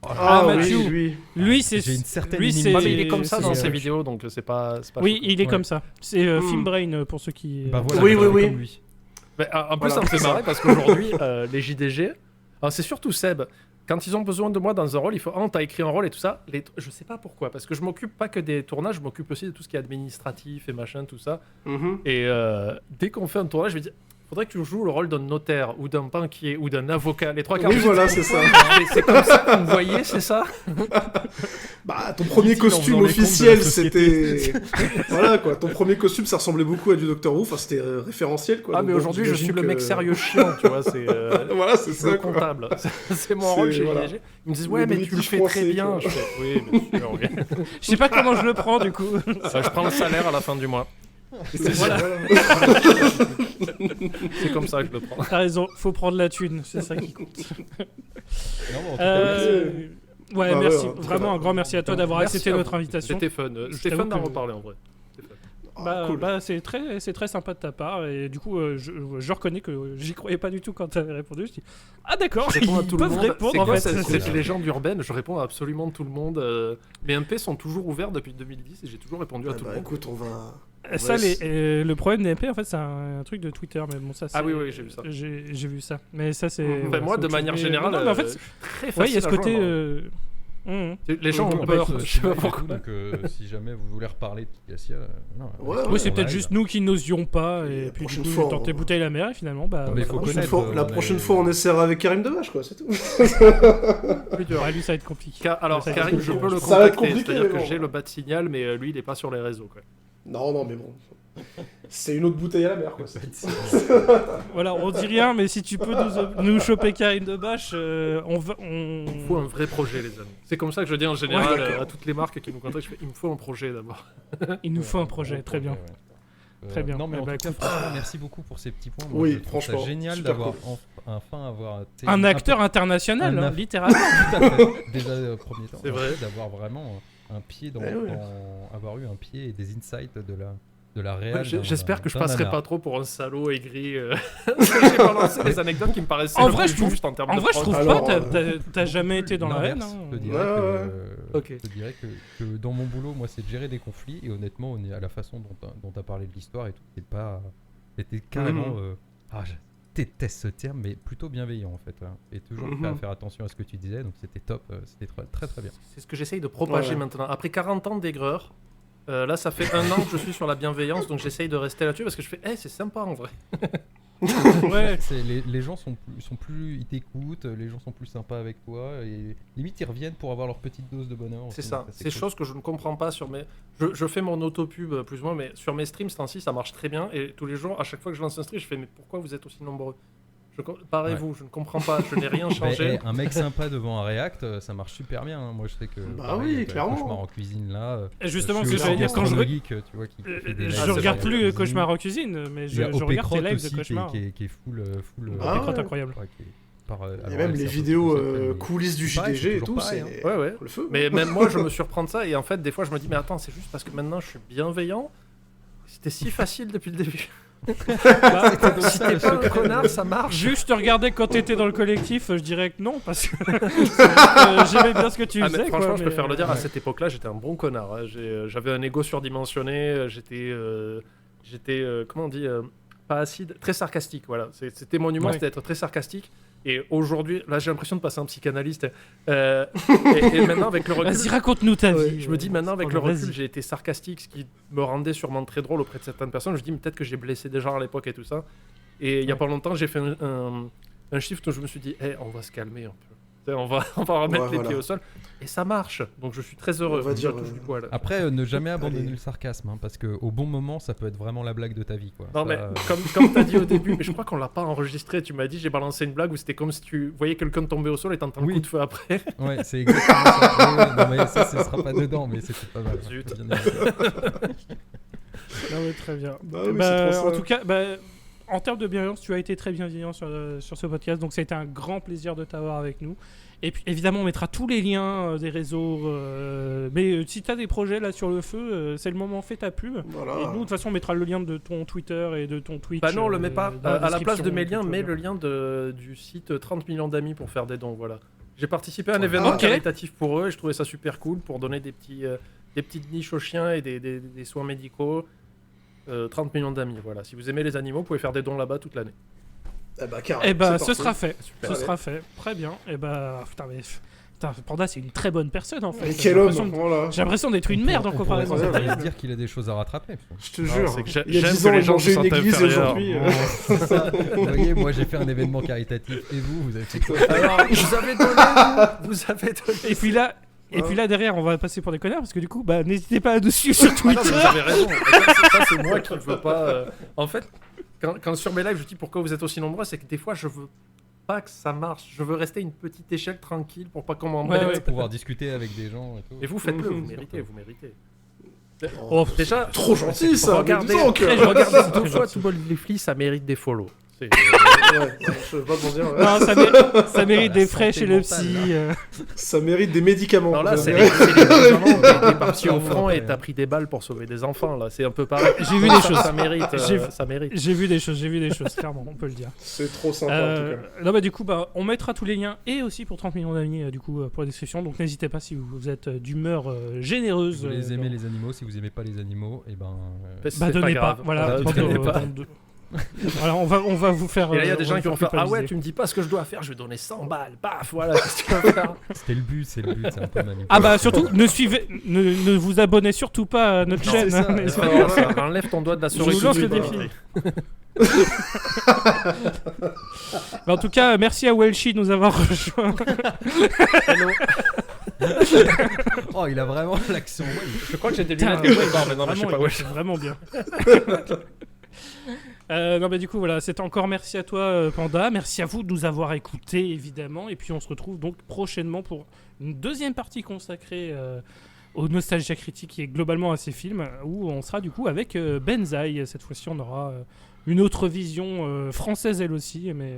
Ah Matthew. oui, lui. Lui, c'est. J'ai une certaine lui, inimitié. c'est- Ouais, mais il est comme ça dans c'est- ses vidéos, donc c'est pas Oui, choquant. il est Ouais. comme ça. C'est Hmm. Film Brain pour ceux qui. Bah voilà, Oui, c'est oui, oui. comme lui. Mais, en plus, Voilà. ça me fait marrer parce qu'aujourd'hui, les JDG, alors c'est surtout Seb, quand ils ont besoin de moi dans un rôle, il faut t'as écrit un rôle et tout ça. Je sais pas pourquoi, parce que je m'occupe pas que des tournages, je m'occupe aussi de tout ce qui est administratif et machin, tout ça. Mhm. Et dès qu'on fait un tournage, je vais dire faudrait que tu joues le rôle d'un notaire ou d'un banquier ou d'un avocat. Les 3/4 Oui, du voilà, temps. c'est ça. C'est comme ça que vous me voyez, c'est ça? Bah, ton premier Dit-il en costume faisant les comptes de officiel, la société. c'était... voilà, quoi. Ton premier costume, ça ressemblait beaucoup à du Doctor Who. Enfin, c'était référentiel, quoi. Ah, Donc, mais bon, aujourd'hui, je suis j'imagine le mec que- sérieux chiant, tu vois, c'est Voilà, c'est ça, le quoi. comptable. C'est mon C'est- rôle chez voilà. JDG. Ils me disent, Le ouais, mais tu le British fais très français, bien. quoi. Je fais, oui, bien sûr, oui. Je sais pas comment je le prends du coup. Je prends le salaire à la fin du mois. Voilà. C'est comme ça que je le prends. T'as raison, faut prendre la thune, c'est ça qui compte. Non, mais en tout cas, Ouais, Bah ouais, merci. en tout cas, Vraiment un grand merci à toi d'avoir Merci accepté à notre vous. invitation. C'était fun. C'était t'avoue fun d'en que- reparler en vrai. C'était fun. Ah, cool. C'est très sympa de ta part et du coup je reconnais que j'y croyais pas du tout quand tu avais répondu. Je dis ah d'accord, Je ils réponds à tout le peuvent monde. répondre C'est en quoi fait. cette légende urbaine? Je réponds à absolument tout le monde. Mes MP sont toujours ouverts depuis 2010 et j'ai toujours répondu à Ah tout bah, le monde. écoute, on va... Ça, Ouais, le problème des MP en fait c'est un truc de Twitter mais bon ça c'est. Ah oui, oui, j'ai vu ça. J'ai vu ça. Mais ça c'est. Mhm. Ben, voilà, moi, c'est de autre chose. manière Mais, générale, non, mais en fait, très ouais, facile il y a ce à côté. joindre. Mhm. Les gens ont en peur. fait, Je sais pas c'est pourquoi. tout, donc si jamais vous voulez reparler de Kikassia, non, Ouais, restez Oui, c'est en peut-être live. juste nous qui n'osions pas Et et la puis du prochaine coup fois, j'ai tenté on- bouteille la mer et finalement bah. Non, mais il faut La prochaine connaître, fois, on la est- prochaine fois, on essaiera avec Karim Devache, quoi, c'est tout. Plus dur. Ouais, lui ça va être compliqué. Alors, Ça va être Karim, je compliqué. peux le Ça va être contacter. compliqué, C'est-à-dire mais que bon. j'ai le bas de signal, mais lui, il est pas sur les réseaux. Quoi. Non, non, mais bon. C'est une autre bouteille à la mer, quoi. Voilà, on dit rien, mais si tu peux nous choper Karim Debache, on va. Il faut un vrai projet, les amis. C'est comme ça que je dis en général Ouais, d'accord. à toutes les marques qui nous contactent. Je fais, il me faut un projet d'abord. Il nous faut un Ouais, projet, gros très bien. projet, ouais. Très bien. Non, mais Eh en bah, tout cas, écoute. franchement, merci beaucoup pour ces petits points. Moi, Oui, je trouve ça franchement, génial super d'avoir cool. enfin avoir été Un acteur international, un hein, aff- littéralement. Tout à fait. Déjà premier temps. C'est vrai. D'avoir vraiment un pied dans, Eh oui. avoir eu un pied et des insights la réal. J'espère que je d'un passerai nanar. pas trop pour un salaud aigri. J'ai balancé des anecdotes qui me paraissaient En vrai, je trouve- justes en termes En de vrai, je trouve prod. Alors, pas, t'as jamais été dans la haine. L'inverse, Hein. je te dirais Ouais, que, Ok. je te dirais que dans mon boulot, moi, c'est de gérer des conflits. Et honnêtement, on est à la façon dont tu as parlé de l'histoire et tout. C'était carrément. Je déteste ce terme, mais plutôt bienveillant en fait. Hein. Et toujours prêt à faire attention à ce que tu disais. Donc c'était top. C'était très très bien. C'est ce que j'essaye de propager Ouais. maintenant. Après 40 ans d'aigreur, là ça fait 1 an que je suis sur la bienveillance, donc j'essaye de rester là-dessus parce que je fais c'est sympa en vrai. Ouais. Les gens sont plus, ils t'écoutent, les gens sont plus sympas avec toi et limite ils reviennent pour avoir leur petite dose de bonheur. C'est aussi, ça, donc c'est cool. chose que je ne comprends pas sur mes... Je fais mon autopub plus ou moins, mais sur mes streams, ce temps-ci, ça marche très bien. Et tous les jours, à chaque fois que je lance un stream, je fais mais pourquoi vous êtes aussi nombreux Parez-vous, je ne comprends pas, je n'ai rien changé. Un mec sympa devant un React, ça marche super bien. Hein. Moi je sais que. Bah oui, clairement. Cauchemar en cuisine là. Et justement, je ce suis que j'allais dire, quand je Gastronomique, tu vois, qui fait des lives je regarde sur plus cuisine. Cauchemar en cuisine, mais Il y a je OP regarde tes Crotte lives aussi de Cauchemar. qui est full. Ah OP Crotte, ouais. incroyable. Il y a même les vidéos coulisses du pareil, JDG et c'est tout, toujours c'est pareil, Ouais. le feu. Mais même moi, je me surprends de ça. Et en fait, des fois, je me dis mais attends, c'est juste parce que maintenant, je suis bienveillant. C'était si facile depuis le début. Si t'es pas un connard, ça marche. Juste te regarder quand t'étais dans le collectif, je dirais que non, parce que j'aimais bien ce que tu Ah, faisais. mais franchement, quoi, je mais, préfère le dire, à ouais. cette époque-là, j'étais un bon connard. Hein. J'avais un ego surdimensionné, j'étais, comment on dit, pas acide, très sarcastique, voilà. C'était mon humour, Ouais. c'était être très sarcastique. Et aujourd'hui, là, j'ai l'impression de passer un psychanalyste. Et maintenant, avec le recul... Vas-y, raconte-nous ta Ouais, vie. je me dis maintenant avec le Vas-y. recul, j'ai été sarcastique, ce qui me rendait sûrement très drôle auprès de certaines personnes. Je me dis mais peut-être que j'ai blessé des gens à l'époque et tout ça. Et il y a pas longtemps, j'ai fait un shift où je me suis dit, on va se calmer un peu. Tu sais, on va remettre Ouais, les voilà. pieds au sol. Et ça marche. Donc je suis très heureux. On va dire, Ça touche du poil. Après, ne jamais abandonner Allez. le sarcasme, hein, parce qu'au bon moment, ça peut être vraiment la blague de ta vie. Quoi. Non Ça, mais comme t'as dit au début, mais je crois qu'on l'a pas enregistré. Tu m'as dit j'ai balancé une blague où c'était comme si tu voyais quelqu'un tomber au sol et t'entends le Oui. coup de feu après. Ouais, c'est exactement ça. Ouais, non, mais ça sera pas dedans, mais c'était pas mal. Zut. Bien aimé. Non, mais très bien. Bah oui, Bah, c'est trop en ça. tout cas, en termes de bienveillance, tu as été très bienveillant sur ce podcast, donc ça a été un grand plaisir de t'avoir avec nous. Et puis évidemment, on mettra tous les liens des réseaux. Mais si tu as des projets là sur le feu, c'est le moment, fais ta pub. Et Voilà. nous, de toute façon, on mettra le lien de ton Twitter et de ton Twitch. Bah non, on le met pas. dans la À la place de description, mes liens, tout mets va le bien. lien du site 30 millions d'amis pour faire des dons. Voilà. J'ai participé à un Ok. événement caritatif pour eux et je trouvais ça super cool pour donner des petites niches aux chiens et des soins médicaux. 30 millions d'amis, voilà. Si vous aimez les animaux, vous pouvez faire des dons là-bas toute l'année. Eh bah, carrément, Eh bah, c'est ce parti. sera fait. Super. Ce Allez. sera fait. Très bien. Et bah, putain, Panda, c'est une très bonne personne en fait. Mais J'ai quel homme, l'impression de- voilà. J'ai l'impression d'être une merde en On pourrait comparaison. incroyable. se dire qu'il a des choses à rattraper. Je te Non, jure. c'est que j'ai- Il y a j'aime 10 que ans, les il gens mangeait se une sentent église et inférieurs. aujourd'hui. C'est ça. Vous voyez, moi j'ai fait un événement caritatif. Et vous avez fait quoi? Alors, vous avez donné. Vous avez donné. Et puis là. Et puis là derrière on va passer pour des connards parce que du coup bah n'hésitez pas à nous suivre sur Ah non, Twitter. mais vous avez raison. Ça, c'est moi qui ne veux pas. En fait, quand sur mes lives je dis pourquoi vous êtes aussi nombreux, c'est que des fois je veux pas que ça marche. Je veux rester à une petite échelle tranquille pour pas qu'on m'embête. Ouais, ouais. Pouvoir discuter avec des gens et tout. Et vous faites-le, vous méritez, vous méritez. Oh, Déjà, Trop gentil ça. regardez, dis donc. regardez 2 fois tout bol les flics, ça mérite des follow. C'est- Ouais, je veux pas te mentir. non, ça mérite des frais chez le santé psy. mentale, Ça mérite des médicaments. Non, là, Ça c'est mérite- les médicaments, t'es parti au Ouais, front et ouais. t'as pris des balles pour sauver des enfants, là. C'est un peu pareil. J'ai vu des choses. Ça mérite, J'ai- ça mérite. J'ai vu des choses, clairement, on peut le dire. C'est trop sympa en tout cas. Non, bah, du coup, bah, on mettra tous les liens et aussi pour 30 millions d'amis du coup, pour la description. Donc n'hésitez pas si vous êtes d'humeur généreuse. Si vous les aimez dans- les animaux, si vous aimez pas les animaux, et ben. Bah, C'est donnez pas. grave. Voilà, Donnez pas. Voilà, on va vous faire. Et là, il y a des on gens va qui vont vous faire Ah ouais, culpabiliser. tu me dis pas ce que je dois faire, je vais donner 100 balles. Paf, voilà, qu'est-ce que tu vas faire C'était le but, c'est un peu manipulé. Ah bah surtout, ne vous abonnez surtout pas à notre Non, chaîne. c'est ça. hein, Et n'hésitez voilà, pas. ça, enlève ton doigt de la Je souris. vous lance tout le de suite. défi. Mais en tout cas, merci à Welshi de nous avoir rejoints. Oh, il a vraiment l'accent. Ouais, Je crois que j'ai des Putain, lunettes ouais, quelque part, mais non, mais je sais vraiment, pas où c'est vraiment bien. Non, bah du coup, voilà, c'est encore merci à toi, Panda. Merci à vous de nous avoir écoutés, évidemment. Et puis, on se retrouve donc prochainement pour une deuxième partie consacrée au Nostalgia Critique, qui est globalement à ces films, où on sera du coup avec Benzaï. Cette fois-ci, on aura une autre vision française, elle aussi. Mais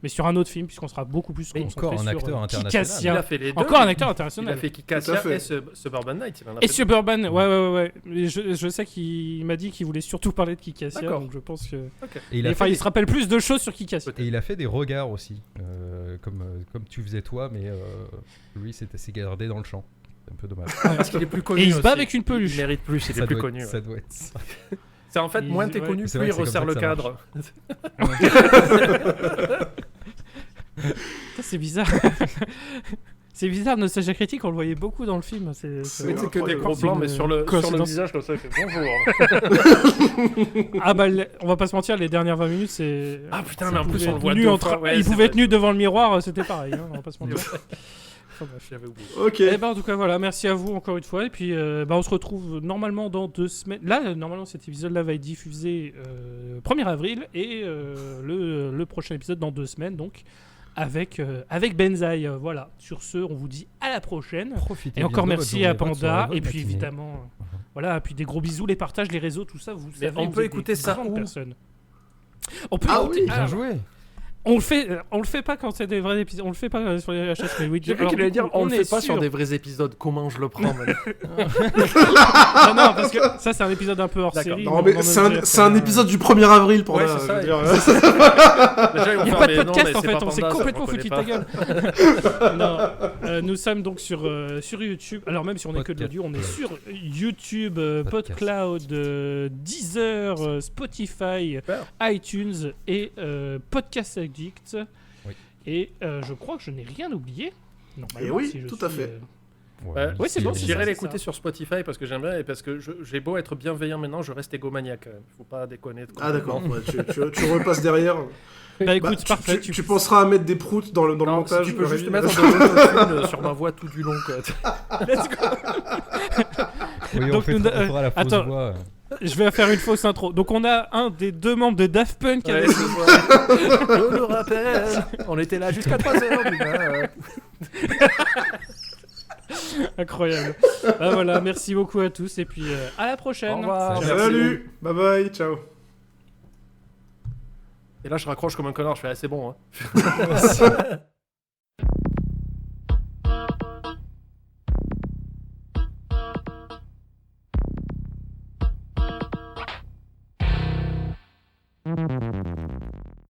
mais sur un autre film, puisqu'on sera beaucoup plus Mais concentré encore un sur acteur international. Kikassia. Il a fait les deux. Encore un acteur Il international. a fait Tout à Kikassia fait. et Suburban Night. Il en a Et fait Suburban, ouais. Et je sais qu'il m'a dit qu'il voulait surtout parler de Kikassia, D'accord. donc je pense que... Et Il se rappelle plus de choses sur Kikassia. Et il a fait des regards aussi, comme tu faisais toi, mais lui s'est gardé dans le champ. C'est un peu dommage. Parce qu'il est plus connu. Et il se bat aussi. avec une peluche. Il mérite plus, il Ça est plus doit connu. être- ouais. Ça doit être ça. C'est en fait, Il- moins t'es ouais. connu, C'est plus vrai il que c'est resserre comme le ça que cadre. Ça, c'est bizarre. C'est bizarre, Nostalgia Critique, on le voyait beaucoup dans le film. C'est Oui, c'est que des incroyable. gros plans, mais sur le Coïncidence. visage comme ça, il fait bonjour. Ah bah, on va pas se mentir, les dernières 20 minutes, c'est... Ah putain, il mais en plus pouvait on le être voit nu deux en fois. train- Ouais, il c'est pouvait vrai. être nu devant le miroir, c'était pareil, hein, on va pas se mentir. Enfin, bref. J'avais oublié. Ok. Eh ben, en tout cas, voilà, merci à vous encore une fois. Et puis, on se retrouve normalement dans 2 semaines. Là, normalement, cet épisode-là va être diffusé 1er avril et le prochain épisode dans 2 semaines, donc avec Benzaï. Voilà. Sur ce, on vous dit à la prochaine. Profitez Et bien encore de votre merci journée, à votre Panda. soirée, votre Et puis, matinée. évidemment, voilà. Puis des gros bisous, les partages, les réseaux, tout ça. Vous Mais savez, on vous peut êtes des écouter ça grandes où personnes. On peut Ah écouter- oui, Bien alors, joué. on le fait pas quand c'est des vrais épisodes. On le fait pas sur les HS. Mais oui, J'ai cru alors, qu'il allait du coup, dire on le est fait pas sur sur- des vrais épisodes, comment je le prends maintenant. Non, parce que ça, c'est un épisode un peu hors D'accord. série. Non, mais c'est un épisode du 1er avril pour Ouais, là, c'est ça, je veux dire. Déjà, ils vont Il n'y a faire, pas de mais non, podcast mais en c'est fait, pas on s'est Panda, ça, complètement on foutu de connaît ta pas. gueule. Non, nous sommes donc sur YouTube. Alors même si on n'est que de l'audio, on est sur YouTube, Podcast. PodCloud, Deezer, Spotify, Super. iTunes et Podcast Addict. Oui. Et je crois que je n'ai rien oublié. Normalement, Et oui, si je tout suis, à fait. Ouais, c'est bon, c'est J'irai ça, l'écouter ça. sur Spotify parce que j'aime bien et parce que j'ai beau être bienveillant maintenant, je reste égomaniaque quand même. Faut pas déconner. Ah d'accord, ouais, tu repasses derrière. Bah écoute, Bah, parfait. tu penseras à mettre des proutes dans le Non, montage. si tu peux juste Aurélie. mettre de l'autotune sur ma voix tout du long. Quoi. Let's go. Oui, on Donc, fait- nous- on fera la fausse attends. voix. Je vais faire une fausse intro. Donc on a un des 2 membres de Daft Punk avec Ouais, je le rappelle, on était là jusqu'à 3h du matin. Incroyable. Bah voilà, merci beaucoup à tous et puis à la prochaine. Au revoir. Salut. Salut, bye bye, ciao. Et là, je raccroche comme un connard, je fais assez bon. Hein.